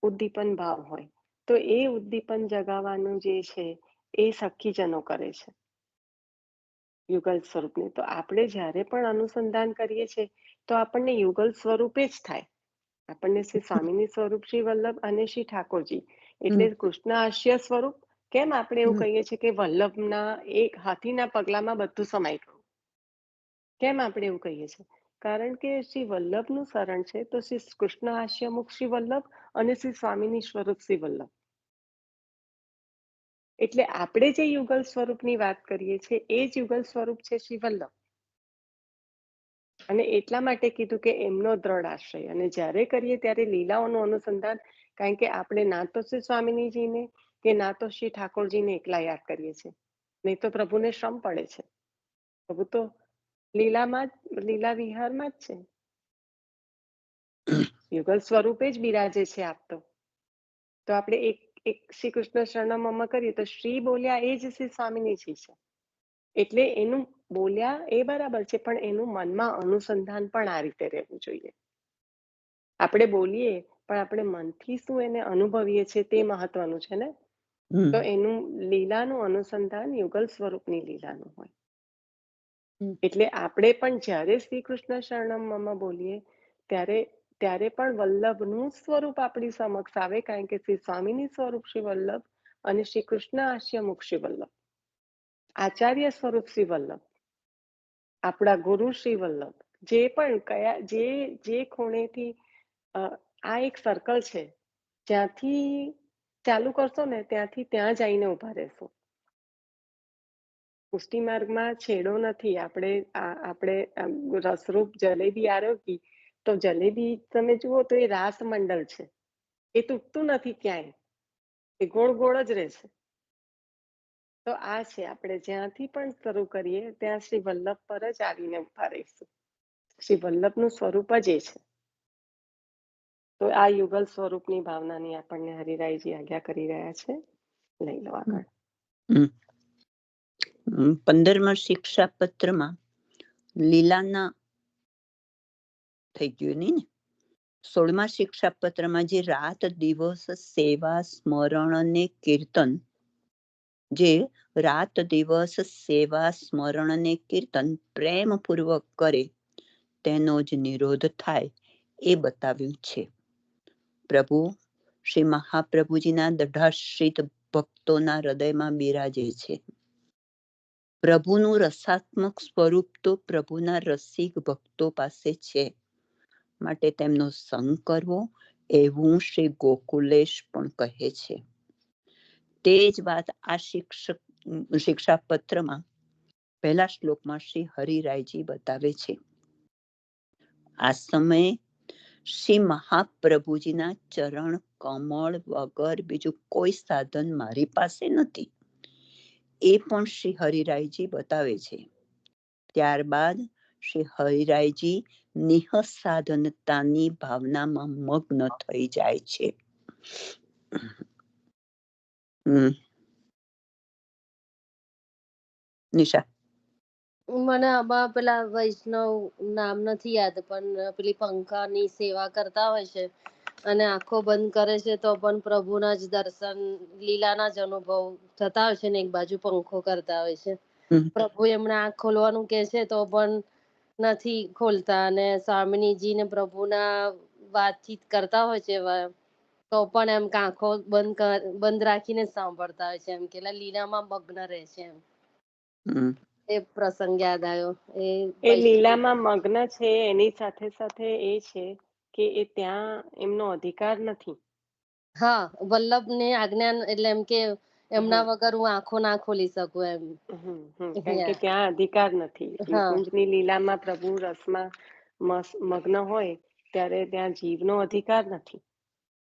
ઉદ્દીપન ભાવ હોય. તો એ ઉદ્દીપન જગાવવાનું જે છે એ સખીજનો કરે છે યુગલ સ્વરૂપને. તો આપણે જ્યારે પણ અનુસંધાન કરીએ છીએ તો આપણને યુગલ સ્વરૂપે જ થાય. આપણને શ્રી સ્વામીની સ્વરૂપ શ્રી વલ્લભ અને શ્રી ઠાકોરજી એટલે કૃષ્ણ આશ્ય સ્વરૂપ. કેમ આપણે એવું કહીએ છીએ કે વલ્લભના એક હાથીના પગલામાં બધું સમાઈ ગયું? કેમ આપણે એવું કહીએ છીએ? કારણ કે શ્રી વલ્લભનું શરણ છે, તો શ્રી કૃષ્ણ આશ્યમુખ શ્રી વલ્લભ અને શ્રી સ્વામીની સ્વરૂપ શ્રી વલ્લભ. એટલે આપણે જે યુગલ સ્વરૂપની વાત કરીએ છીએ એ જ યુગલ સ્વરૂપ છે શ્રી વલ્લભ. અને એટલા માટે કીધું કે એમનો દ્રઢ આશ્રય. અને જ્યારે કરીએ ત્યારે લીલાઓનું અનુસંધાન, કારણ કે આપણે ના તો શ્રી સ્વામિનીજીને કે ના તો શ્રી ઠાકોરજીને એકલા યાદ કરીએ છીએ, નહીં તો પ્રભુને શ્રમ પડે છે. પ્રભુ તો લીલા વિહારમાં જ છે, યુગલ સ્વરૂપે જ બિરાજે છે. આપ તો આપણે એક શ્રી કૃષ્ણ શરણમમાં કરીએ તો શ્રી બોલ્યા એ જ શ્રી સ્વામિનીજી છે. એટલે એનું બોલ્યા એ બરાબર છે, પણ એનું મનમાં અનુસંધાન પણ આ રીતે રહેવું જોઈએ. આપણે બોલીએ પણ આપણે મનથી શું એને અનુભવીએ છીએ તે મહત્વનું છે ને. તો એનું લીલાનું અનુસંધાન યુગલ સ્વરૂપની લીલાનું હોય. એટલે આપણે પણ જ્યારે શ્રી કૃષ્ણ શરણમ મમ બોલીએ ત્યારે પણ વલ્લભનું સ્વરૂપ આપણી સમક્ષ આવે, કારણ કે શ્રી સ્વામીની સ્વરૂપ શ્રી વલ્લભ અને શ્રી કૃષ્ણ આશ્રમુખ શ્રી વલ્લભ, આચાર્ય સ્વરૂપ શ્રી વલ્લભ, આપણા ગુરુ શ્રી વલ્લભ, જે પણ કયા જે ખૂણેથી આ એક સર્કલ છે, જ્યાંથી ચાલુ કરશો ને ત્યાંથી ત્યાં જઈને ઉભા રહેશો. પુષ્ટિ માર્ગમાં છેડો નથી. આપણે રસરૂપ જલેબી આરોગી તો જલેબી તમે જુઓ તો એ રાસ મંડળ છે, એ તૂટતું નથી ક્યાંય, એ ગોળ ગોળ જ રહેશે. તો આ છે, આપણે જ્યાંથી પણ શરૂ કરીએ ત્યાં શ્રી વલ્લભ પર જ આવીને ઉભા રહીશું. શ્રી વલ્લભનું સ્વરૂપ જ એ છે. તો આ યુગલ સ્વરૂપની ભાવનાની આપણને હરિરાયજી આજ્ઞા કરી રહ્યા છે. લઈ લો આગળ. 15મા શિક્ષાપત્રમાં લીલાના થઈ ગયું નહીં ને. 16મા શિક્ષાપત્રમાં જે રાત દિવસ સેવા સ્મરણ અને કીર્તન, જે રાત દિવસ સેવા સ્મરણ અને કીર્તન પ્રેમપૂર્વક કરે તેનો જ નિરોધ થાય એ બતાવ્યું છે. પ્રભુ શ્રી મહાપ્રભુજીના દઢાશ્રિત ભક્તોના હૃદયમાં બિરાજે છે. પ્રભુનું રસાત્મક સ્વરૂપ તો પ્રભુના રસિક ભક્તો પાસે છે, માટે તેમનો સંગ કરવો એવું શ્રી ગોકુલેશ પણ કહે છે. તે જ વાત આ શિક્ષાપત્રમાં પહેલા શ્લોકમાં શ્રી હરિરાયજી બતાવે છે. આ સમયે શ્રી મહાપ્રભુજીના ચરણ કમળ વગર બીજું કોઈ સાધન મારી પાસે નથી, એ પણ શ્રી હરિરાયજી બતાવે છે. ત્યારબાદ શ્રી હરિરાયજી નિઃસાધનતાની ભાવનામાં મગ્ન થઈ જાય છે. નિશા, મને આમાં પેલા વૈષ્ણવ નામ નથી યાદ, પણ પેલી પંખાની સેવા કરતા હોય છે અને આંખો બંધ કરે છે તો પણ પ્રભુના જ દર્શન, લીલાના જ અનુભવ થતા હોય છે ને એક બાજુ પંખો કરતા હોય છે. પ્રભુ એમને આંખ ખોલવાનું કે છે તો પણ નથી ખોલતા, અને સ્વામિનીજી ને પ્રભુના વાતચીત કરતા હોય છે તો પણ એમ આંખો બંધ રાખીને સાંભળતા હોય છે, એમ કે લીલામાં મગ્ન રહે છે. એમ એ પ્રસંગ યાદ આવ્યો. એ લીલામાં મગ્ન છે, એની સાથે સાથે એ છે કે એ ત્યાં એમનો અધિકાર નથી. હા, વલ્લભ ને આજ્ઞા, એટલે એમ કે એમના વગર હું આંખો ના ખોલી શકું એમ. કારણ કે ત્યાં અધિકાર નથી. નિકુંજની લીલામાં પ્રભુ રસમાં મગ્ન હોય ત્યારે ત્યાં જીવનો અધિકાર નથી.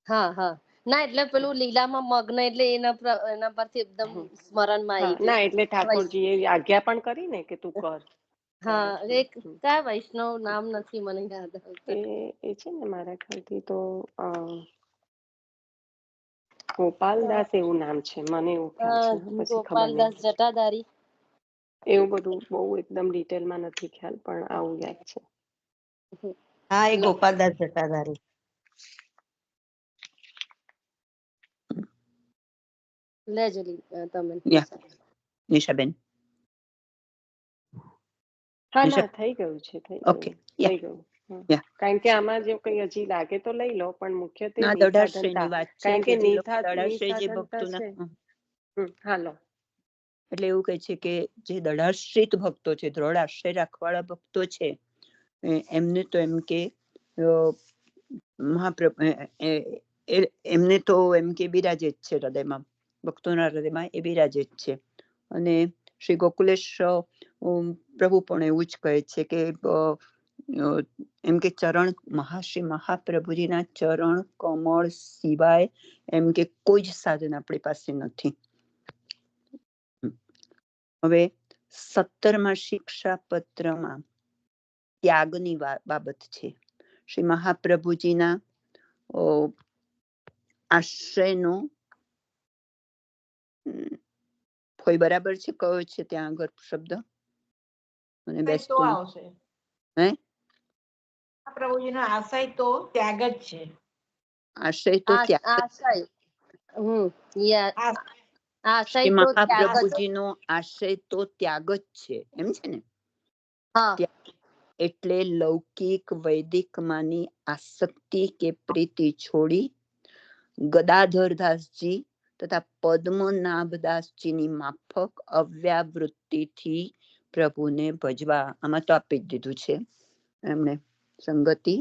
હા હા, ના એટલે પેલું લીલામાં મગ્ન એટલે એના પરથી એકદમ સ્મરણમાં આવી ગયું. ના એટલે ઠાકોરજીએ આજ્ઞા પણ કરી ને કે તું કર. હા, એક કયા વૈષ્ણવ નામ નથી મને યાદ આવતું. એ છે ને મારા ખ્યાલથી તો ગોપાલદાસ એવું નામ છે, મને એવું ખ્યાલ છે. પછી ખબર નહીં, ગોપાલદાસ જટાધારી એવું બધું બહુ એકદમ ડિટેલમાં નથી ખ્યાલ, પણ આવું યાદ છે. હા, એ ગોપાલદાસ જટાધારી. લેજો તમે નિશાબેન. હા, ના થઈ ગયું છે, થઈ ગયું. કારણ કે આમાં જો કઈ હજી લાગે તો લઈ લો, પણ મુખ્યત્વે નિસાધનતા, કારણ કે નિસાધનતા છે. હાલો, એટલે એવું કહે છે કે જે દઢાશ્રિત ભક્તો છે, દ્રઢ આશ્રય રાખવાળા ભક્તો છે, એમને તો એમ કે મહાપ્રભુ એમને તો એમ કે બિરાજે જ છે હૃદયમાં, ભક્તોના હૃદયમાં એ બિરાજે જ છે. અને શ્રી ગોકુલેશ પ્રભુ પણ એવું જ કહે છે કે એમ કે ચરણ શ્રી મહાપ્રભુજીના ચરણ કમળ સિવાય એમ કે કોઈ જ સાધન આપણી પાસે નથી. હવે 17મા શિક્ષાપત્રમાં ત્યાગની બાબત છે. શ્રી મહાપ્રભુજીના આશ્રયનો કોઈ બરાબર છે, કયો છે ત્યાં આગળ શબ્દ? મને બેસતું હે પ્રભુજીનો આશય તો ત્યાગ જ છે. આશય તો ત્યાગ. આશય આશય શ્રી તો ત્યાગ જ. મહાપ્રભુજીનો આશય તો ત્યાગ જ છે, એમ છે ને? હા, એટલે લૌકિક વૈદિકમાંની આસક્તિ કે પ્રીતિ છોડી ગદાધરદાસજી તથા પદ્મનાભદાસજીની માફક અવ્યાવૃત્તિથી પ્રભુને ભજવા. આમાં તો આપી જ દીધું છે એમણે સંગતિ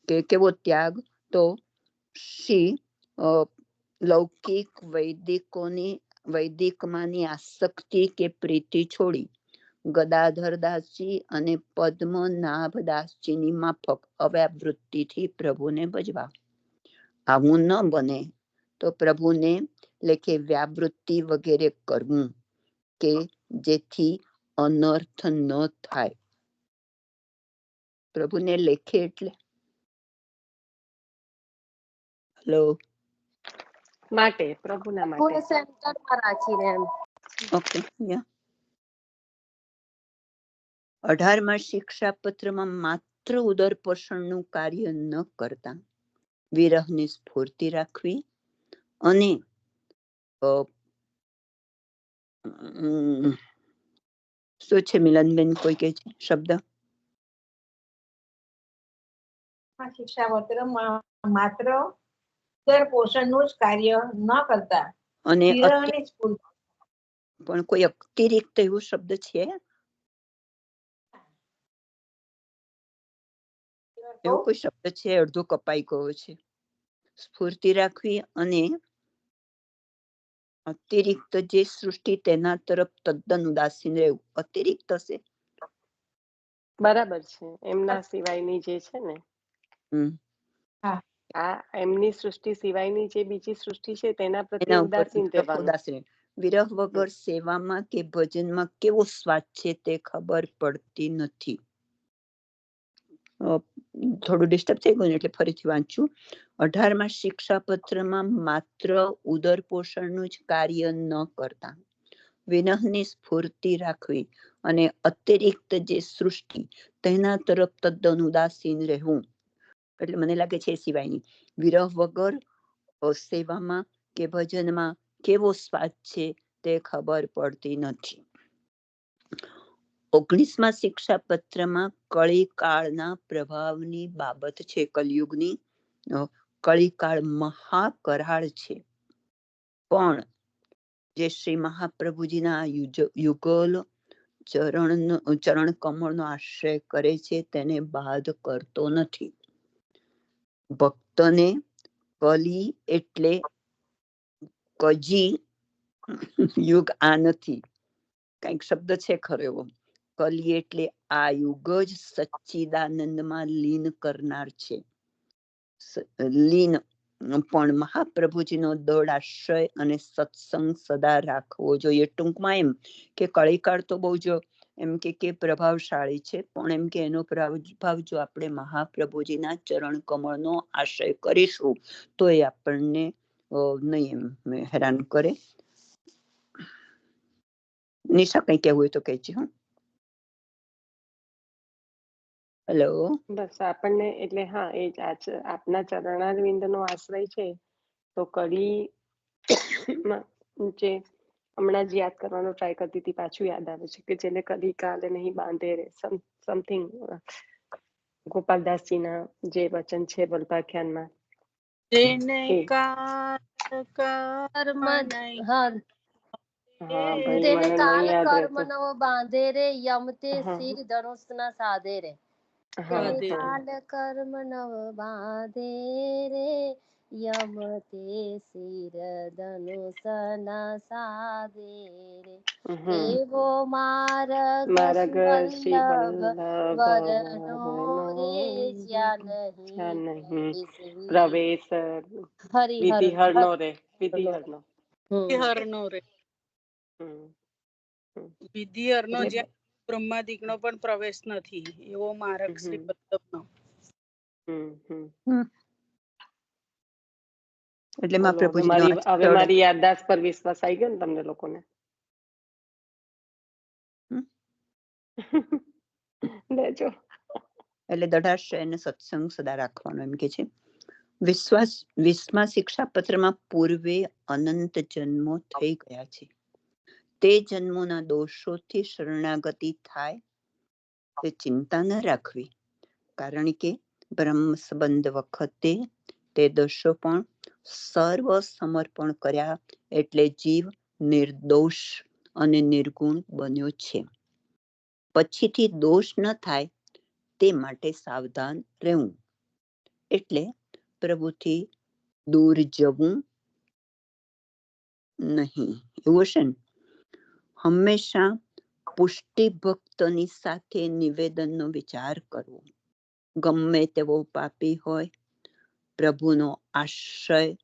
કે કેવો ત્યાગ? તો શ્રી લૌકિક વૈદિકમાંની આસક્તિ કે પ્રીતિ છોડી ગદાધરદાસજી અને પદ્મનાભદાસજીની માફક અવ્યાવૃત્તિથી પ્રભુને ભજવા. આવું ન બને તો પ્રભુને લેખે વ્યાવૃત્તિ વગેરે કરવું કે જેથી અનર્થ ન થાય. પ્રભુને લેખે એટલે માટે, પ્રભુના માટે. સેન્ટરમાં રાખીને એમ. ઓકે. 18મા શિક્ષાપત્રમાં માત્ર ઉદર પોષણનું કાર્ય ન કરતા વિરહની સ્ફૂર્તિ રાખવી અને શું છે મિલનબેન, કોઈ કે છે શબ્દ? શિક્ષાપત્રમાં માત્ર પોષણનું જ કાર્ય ન કરતા અને વિરહની સ્ફૂર્તિ. પણ કોઈ અતિરિક્ત એવો શબ્દ છે? એવો કોઈ શબ્દ છે? અડધો કપાઈ ગયો છે. સ્ફૂર્તિ રાખવી અને અતિરિક્ત જે સૃષ્ટિ તેના તરફ તદ્દન ઉદાસીન રહેવું. અતિરિક્ત હશે, બરાબર છે. એમના સિવાયની જે છે ને, આ એમની સૃષ્ટિ સિવાયની જે બીજી સૃષ્ટિ છે તેના પ્રત્યે ઉદાસીન રહેવાનું. વિરહ વગર સેવામાં કે ભજનમાં કેવો સ્વાદ છે તે ખબર પડતી નથી. થોડું ડિસ્ટર્બ થઈ ગયું એટલે ફરીથી વાંચું. 18મા શિક્ષાપત્રમાં માત્ર ઉદર પોષણનું જ કાર્ય ન કરતા વિરહની સ્ફૂર્તિ રાખવી અને અતિરિક્ત જે સૃષ્ટિ તેના તરફ તદ્દન ઉદાસીન રહેવું. એટલે મને લાગે છે એ સિવાયની. વિરહ વગર સેવામાં કે ભજનમાં કેવો સ્વાદ છે તે ખબર પડતી નથી. 19મા શિક્ષાપત્રમાં કળીકાળના પ્રભાવની બાબત છે. કલયુગની કળીકાળ મહાકરાળ છે, પણ જે શ્રી મહાપ્રભુજીના યુગલ ચરણ કમળનો આશ્રય કરે છે તેને બાદ કરતો નથી. ભક્તને કલી એટલે કજી યુગ આ નથી, કઈક શબ્દ છે ખરો એવો. કલી એટલે આ યુગ જ સચ્ચિદાનંદમાં લીન કરનાર છે. લીન પણ મહાપ્રભુજીનો દૃઢ આશ્રય અને સત્સંગ સદા રાખવો જોઈએ. ટૂંકમાં એમ કે કળીકાળ તો બહુ જ એમ કે પ્રભાવશાળી છે, પણ એમ કે એનો પ્રભાવ જો આપણે મહાપ્રભુજીના ચરણ કમળનો આશ્રય કરીશું તો એ આપણને નહીં એમ હેરાન કરે. નિશા કઈ કહેવું હોય તો કહેજે. હેલો. બસ આપણને એટલે હા, એ જ આપના ચરણારવિંદનો આશ્રય છે. તો કડી જે હમણાં જ યાદ કરવાનો ટ્રાય કરતી હતી, પાછું યાદ આવે છે કે જેને કદી કાલે નહીં બાંધે રે, સમથિંગ ગોપાલદાસજીના જે વચન છે વલ્ભાખ્યાનમાં. જેને કર્મ તેને કાલ કર્મ નવ બાંધે રે, યમ તે શિર ધનુષ ના સાધે રે. તેને કાલ કર્મ નવ બાંધે રે, યમ તે શિર ધનુષ ના સાધે રે. એવો માર્ગ વલ્લભ વરનો રે, જ્યાં નહીં પ્રવેશ વિધિહરનો રે. વિધિહરનો રે. વિધિહરનો જ્યાં બ્રહ્માદિકનો પણ પ્રવેશ નથી એવો માર્ગ શ્રી વલ્લભનો. એટલે હવે મારી યાદદાસ્ત પર વિશ્વાસ આવી ગયો ને તમને લોકોને? લેજો. એટલે દઢાશ્રય અને સત્સંગ સદા રાખવાનો એમ કે છે. 20મા શિક્ષાપત્રમાં પૂર્વે અનંત જન્મો થઈ ગયા છે. તે જન્મોના દોષોથી શરણાગતિ થાય તે ચિંતા ન રાખવી, કારણ કે બ્રહ્મ સંબંધ વખતે તે દોષો પણ સર્વ સમર્પણ કર્યા એટલે જીવ નિર્દોષ અને નિર્ગુણ બન્યો છે. પછીથી દોષ ન થાય તે માટે સાવધાન રહેવું, એટલે પ્રભુથી દૂર જવું નહીં. એવું હશે ને? હંમેશા પુષ્ટિ ભક્તની સાથે નિવેદનનો વિચાર કરવો. ગમે તેવો પાપી હોય, પ્રભુનો આશ્રય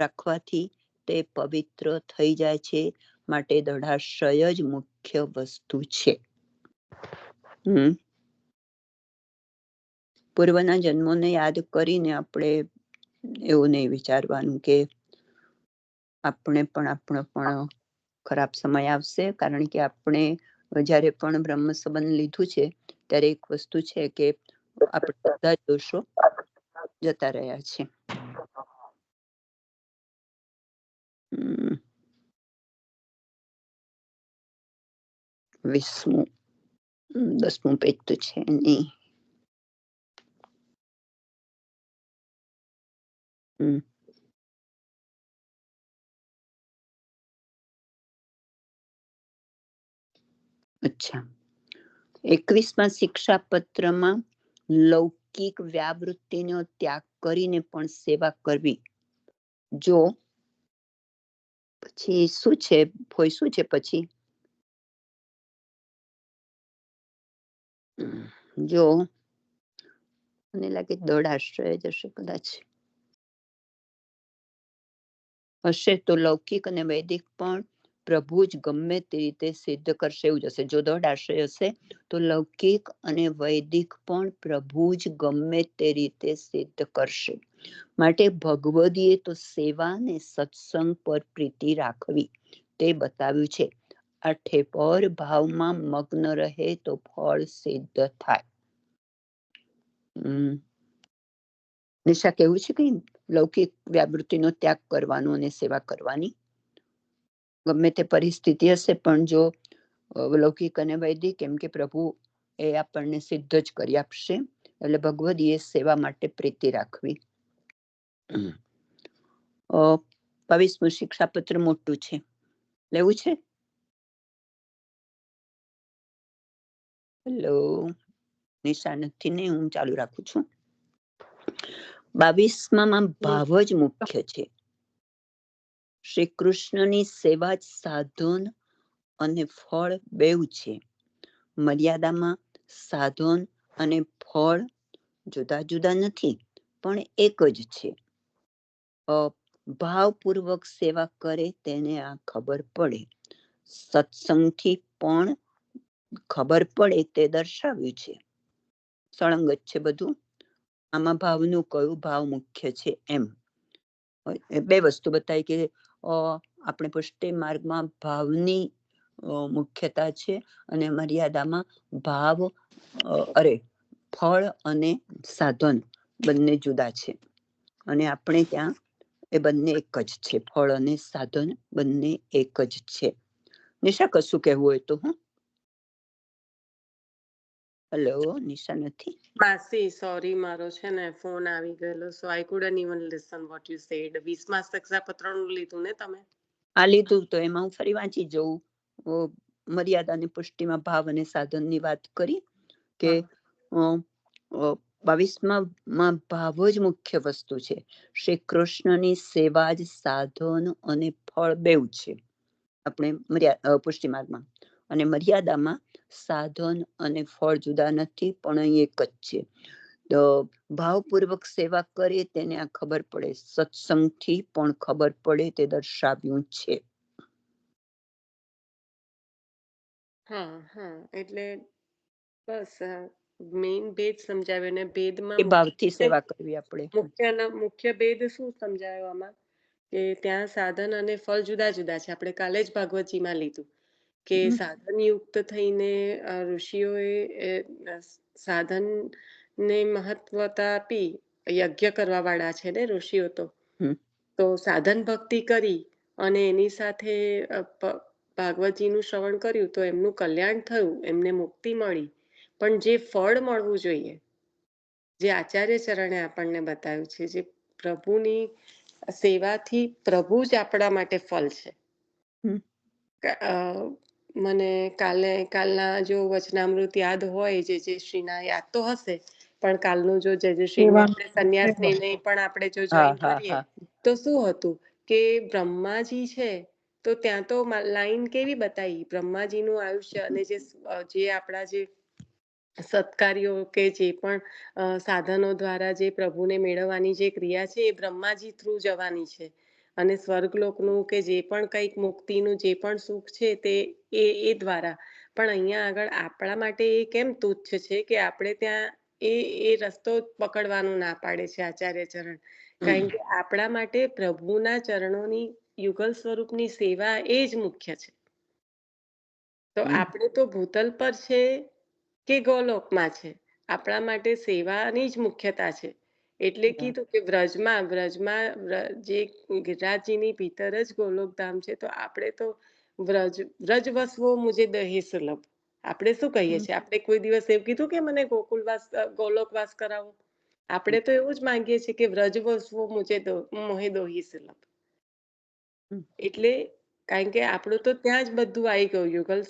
રાખવાથી તે પવિત્ર થઈ જાય છે. માટે દઢાશ્રય જ મુખ્ય વસ્તુ છે. પૂર્વના જન્મોને યાદ કરીને આપણે એવું નહીં વિચારવાનું કે આપણે પણ ખરાબ સમય આવશે, કારણ કે આપણે જ્યારે પણ બ્રહ્મ સંબંધ લીધું છે ત્યારે એક વસ્તુ છે કે આપણે બધા દોષો જતા રહ્યા છે. 10મું પેજ તો છે નહીં. અચ્છા, 21મા શિક્ષાપત્રમાં લૌકિક વ્યાવૃત્તિનો ત્યાગ કરીને પણ સેવા કરવી. જો પછી શું છે પછી જો મને લાગે દઢાશ્રય જ હશે, કદાચ હશે તો લૌકિક અને વૈદિક પણ પ્રભુ જ ગમે તે રીતે સિદ્ધ કરશે એવું જ હશે. જો દઢાશ્રય હશે તો લૌકિક અને વૈદિક પણ પ્રભુ જ ગમે તે રીતે સિદ્ધ કરશે. માટે ભગવદીએ તો સેવા ને સત્સંગ પર પ્રીતિ રાખવી તે બતાવ્યું છે. આઠે પર ભાવમાં મગ્ન રહે તો ફળ સિદ્ધ થાય. નિશા કેવું છે કે લૌકિક વ્યાવૃત્તિનો ત્યાગ કરવાનો અને સેવા કરવાની. ગમે તે પરિસ્થિતિ હશે પણ જો લૌકિક અને વૈદિક, કેમ કે પ્રભુ એ આપણને સિદ્ધ જ કરી આપશે. એટલે ભગવદીએ સેવા માટે પ્રીતિ રાખવી. 22મું શિક્ષાપત્ર મોટું છે, લેવું છે? હેલો, નિશા નથી ને, હું ચાલુ રાખું છું. 22માં ભાવ જ મુખ્ય છે. શ્રી કૃષ્ણની સેવા જ સાધન અને ફળ બેવ છે. મર્યાદામાં સાધન અને ફળ જુદા જુદા નથી, પણ એક જ છે. ભાવપૂર્વક સેવા કરે તેને આ ખબર પડે. સત્સંગથી પણ ખબર પડે તે દર્શાવ્યું છે. સળંગત છે બધું. આમાં ભાવનું કયું ભાવ મુખ્ય છે એમ બે વસ્તુ બતાવી કે આપણે પુષ્ટિ માર્ગમાં ભાવની મુખ્યતા છે અને મર્યાદામાં ભાવ ફળ અને સાધન બંને જુદા છે. અને આપણે ત્યાં એ બંને એક જ છે. ફળ અને સાધન બંને એક જ છે. નિશા કશું કહેવું હોય તો? હેલો, નિશા નથી? માસી, સોરી, મારો છે ને ફોન આવી ગયેલો, so I couldn't even listen what you said. 20મા શિક્ષાપત્રનું લીધું ને તમે? આ લીધું તો એમાં હું ફરી વાંચી જઉં. મર્યાદા અને પુષ્ટિમાં ભાવ અને સાધનની વાત કરી કે 22માં ભાવ જ મુખ્ય વસ્તુ છે. શ્રી કૃષ્ણની સેવા જ સાધન અને ફળ બેવ છે. આપણે પુષ્ટિ માર્ગમાં અને મર્યાદામાં સાધન અને ફળ જુદા નથી, પણ અહીં એક જ છે. તો ભાવપૂર્વક સેવા કરે તેને આ ખબર પડે. સત્સંગથી પણ ખબર પડે તે દર્શાવ્યું છે. હા, એટલે બસ મેઇન ભેદ સમજાવ્યો ને ભેદમાં એ ભાવથી સેવા કરવી આપણે. મુખ્ય ભેદ શું સમજાયો આમાં કે ત્યાં સાધન અને ફળ જુદા જુદા છે. આપણે કાલે જ ભાગવતજીમાં લીધું કે સાધન યુક્ત થઈને ઋષિઓએ સાધન ને મહત્વતા આપી યજ્ઞ કરવા વાળા છે ને ઋષિઓ તો સાધન ભક્તિ કરી અને એની સાથે ભાગવતજીનું શ્રવણ કર્યું તો એમનું કલ્યાણ થયું, એમને મુક્તિ મળી. પણ જે ફળ મળવું જોઈએ, જે આચાર્ય ચરણે આપણને બતાવ્યું છે, જે પ્રભુની સેવાથી પ્રભુ જ આપણા માટે ફળ છે. મને કાલના જો વચનામૃત યાદ હોય, જે શ્રીના યાદ તો હશે, પણ કાલનું જો શ્રીનું આપણે સંન્યાસ નિર્ણય પણ આપણે જો જોઈન કરીએ તો શું હતું કે બ્રહ્માજી છે તો ત્યાં તો લાઈન કેવી બતાવી, બ્રહ્માજીનું આયુષ્ય અને જે આપણા જે સત્કાર્યો કે જે પણ સાધનો દ્વારા જે પ્રભુને મેળવવાની જે ક્રિયા છે એ બ્રહ્માજી થ્રુ જવાની છે. અને સ્વર્ગલોકનું કે જે પણ કંઈક મુક્તિનું જે પણ સુખ છે તે એ દ્વારા. પણ અહીંયા આગળ આપણા માટે એ કેમ તુચ્છ છે કે આપણે ત્યાં એ રસ્તો પકડવાનું ના પાડે છે આચાર્ય ચરણ. કારણ કે આપણા માટે પ્રભુના ચરણોની યુગલ સ્વરૂપની સેવા એ જ મુખ્ય છે. તો આપણે તો ભૂતલ પર છે કે ગોલોકમાં છે, આપણા માટે સેવાની જ મુખ્યતા છે. એટલે કીધું કે વ્રજમાં જે ગિરિરાજજીની ભીતર જ ગોલોકધામ છે, તો આપણે તો વ્રજ વસવો મુજે દહી સુલભ. આપણે શું કહીએ છીએ? આપણે કોઈ દિવસ એવું કીધું કે મને ગોલોકવાસ કરાવો? આપણે તો એવું જ માંગીએ છીએ કે વ્રજ વસવો મુજે મોહે દોહી સુલભ. એટલે કારણ કે આપણું તો ત્યાં જ બધું આવી ગયું, યુગલ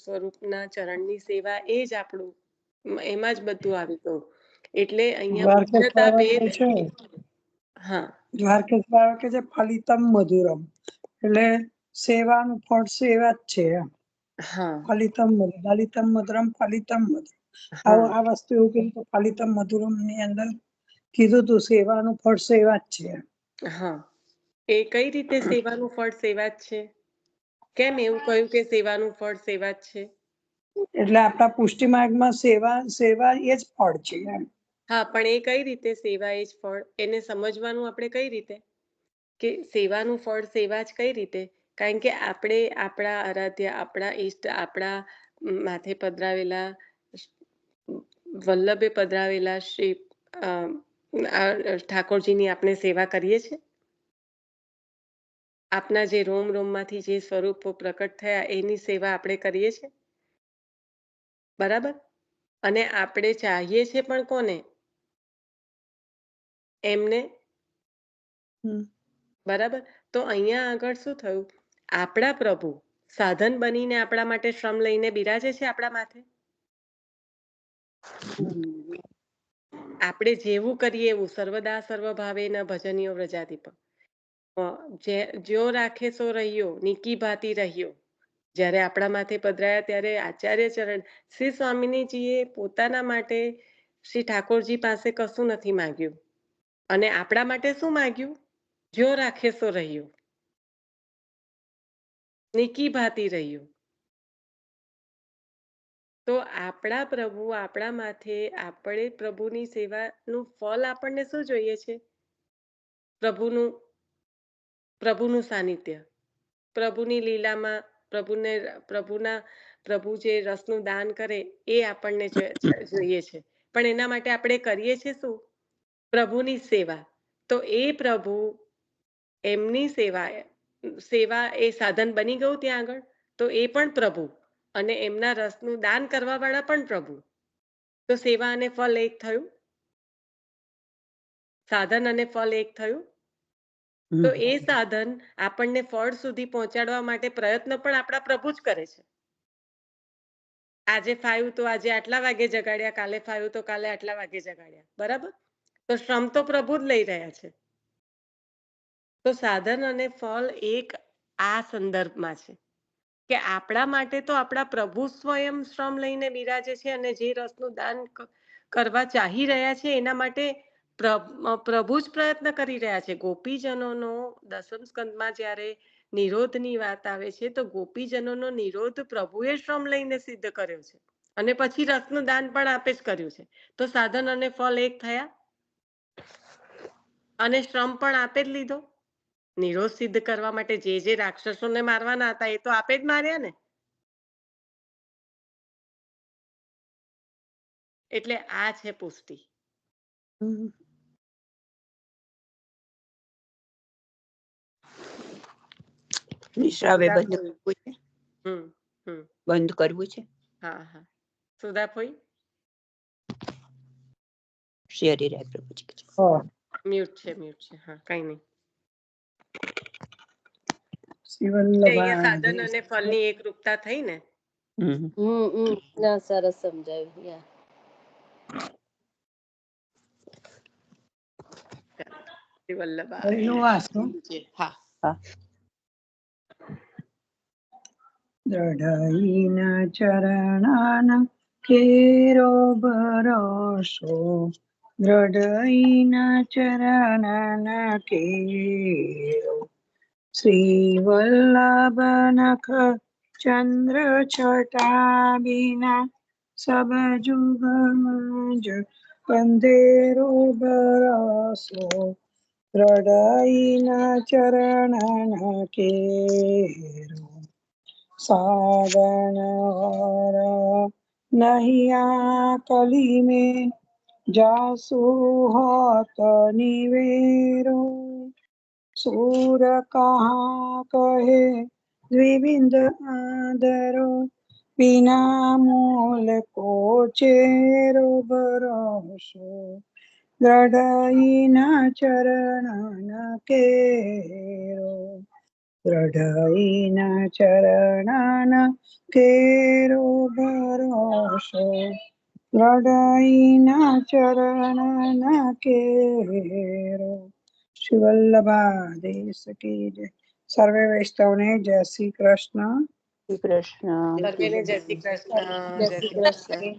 સ્વરૂપના ચરણની સેવા એ જ આપણું, એમાં જ બધું આવી ગયું. એટલે અહીંયા મુખ્યતા ભેદ. હા, દ્વારકેશ બાબા કે છે ફલિતમ મધુરમ, એટલે સેવાનું ફળ સેવા જ છે. હા, ફલિતમ મધુરમ ફલિતમ મધુરમ. હા, આ વસ્તુ એવું કીધું કે ફલિતમ મધુરમ ની અંદર કીધું તું સેવાનું ફળ સેવા જ છે. હા, એ કઈ રીતે સેવાનું ફળ સેવા જ છે? કેમ એવું કહ્યું કે સેવાનું ફળ સેવા જ છે? એટલે આપણા પુષ્ટિ માર્ગમાં સેવા એ જ ફળ છે એમ. હા, પણ એ કઈ રીતે સેવા એ જ ફળ? એને સમજવાનું આપણે કઈ રીતે કે સેવાનું ફળ સેવા જ કઈ રીતે? કારણ કે આપણે આપણા આરાધ્ય, આપણા ઈષ્ટ, આપણા માથે પધરાવેલા વલ્લભે પધરાવેલા શ્રી ઠાકોરજીની આપણે સેવા કરીએ છીએ. આપના જે રોમ રોમમાંથી જે સ્વરૂપો પ્રકટ થયા એની સેવા આપણે કરીએ છીએ, બરાબર? અને આપણે ચાહીએ છીએ પણ કોને? એમને, બરાબર? તો અહીંયા આગળ શું થયું? આપણા પ્રભુ સાધન બનીને આપણા માટે શ્રમ લઈને બિરાજે છે આપણા માથે. આપણે જેવું કરીએ એવું સર્વદા સર્વભાવે ન ભજનીય વ્રજાધિપ. જો રાખે સો રહ્યો, નીકી ભાતી રહ્યો. જ્યારે આપણા માથે પધરાયા ત્યારે આચાર્ય ચરણ શ્રી સ્વામિનીજીએ પોતાના માટે શ્રી ઠાકોરજી પાસે કશું નથી માંગ્યું, અને આપણા માટે શું માંગ્યું? જો રાખે સો રહ્યો, નીકી ભાતી રહ્યો. તો આપણા પ્રભુ આપણા માથે, આપણે પ્રભુની સેવાનું ફળ આપણને શું જોઈએ છે? પ્રભુનું સાનિધ્ય, પ્રભુની લીલામાં પ્રભુ જે રસનું દાન કરે એ આપણને જોઈએ છે. પણ એના માટે આપણે કરીએ છીએ શું? પ્રભુની સેવા. તો એ પ્રભુ એમની સેવા એ સાધન બની ગયું ત્યાં આગળ. તો એ પણ પ્રભુ અને એમના રસનું દાન કરવા વાળા પણ પ્રભુ. તો સેવા અને ફળ એક થયું, સાધન અને ફળ એક થયું. તો એ સાધન આપણને ફળ સુધી પહોંચાડવા માટે પ્રયત્ન પણ આપણા પ્રભુ જ કરે છે. આજે ફાયું તો આજે આટલા વાગે જગાડ્યા, કાલે ફાયું તો કાલે આટલા વાગે જગાડ્યા, બરાબર? તો શ્રમ તો પ્રભુ જ લઈ રહ્યા છે. તો સાધન અને ફળ એક આ સંદર્ભમાં છે કે આપણા માટે તો આપણા પ્રભુ સ્વયં શ્રમ લઈને બિરાજે છે, અને જે રસનું દાન કરવા ચાહી રહ્યા છે એના માટે પ્રભુ જ પ્રયત્ન કરી રહ્યા છે. ગોપીજનોનો દસમ સ્કંદમાં જ્યારે નિરોધની વાત આવે છે તો ગોપીજનોનો નિરોધ પ્રભુએ શ્રમ લઈને સિદ્ધ કર્યો છે, અને પછી રસનું દાન પણ આપે જ કર્યું છે. તો સાધન અને ફળ એક થયા, અને શ્રમ પણ આપે જ લીધો. નિરોધ સિદ્ધ કરવા માટે જે રાક્ષસોને મારવાના હતા એ તો આપે જ માર્યા ને. એટલે આ છે પુષ્ટિ. નિશ્રાવે બંધ કરવું છે. બંધ કરવું છે. હા હા. સુધાફોઈ શરીરે પ્રભુજી મ્યુટ છે હા કઈ નહીં. શિવલ્લભા સાધન અને ફળની એક રૂપતા થઈ ને. ના સરસ સમજાયું. યા દ્રઢઈના ચરણાના કેરો ભરોસો, દ્રઢઈના ચરણાના કેરો, શ્રી વલ્લભ નખ ચંદ્ર છટા બિના સબ જુગમાં જ અંધેરો ભરોસો, દ્રઢઈના ચરણાના કેરો, साधन और नहीं आकली में जासु होत निवेरो, सूर कहाँ कहे द्विबिंद आदरो, बिना मूल को चेरो भरोसो, द्रढ़ई ना चरण केरो, દ્રઢઈના ચરણાના કેરો ભરોસો, દ્રઢઈના ચરણાના કેરો. શ્રી વલ્લભાધીશ કી જય. સર્વે વૈષ્ણવને જય શ્રી કૃષ્ણ. શ્રી કૃષ્ણ. સર્વેને જય શ્રી કૃષ્ણ. જય શ્રી કૃષ્ણ.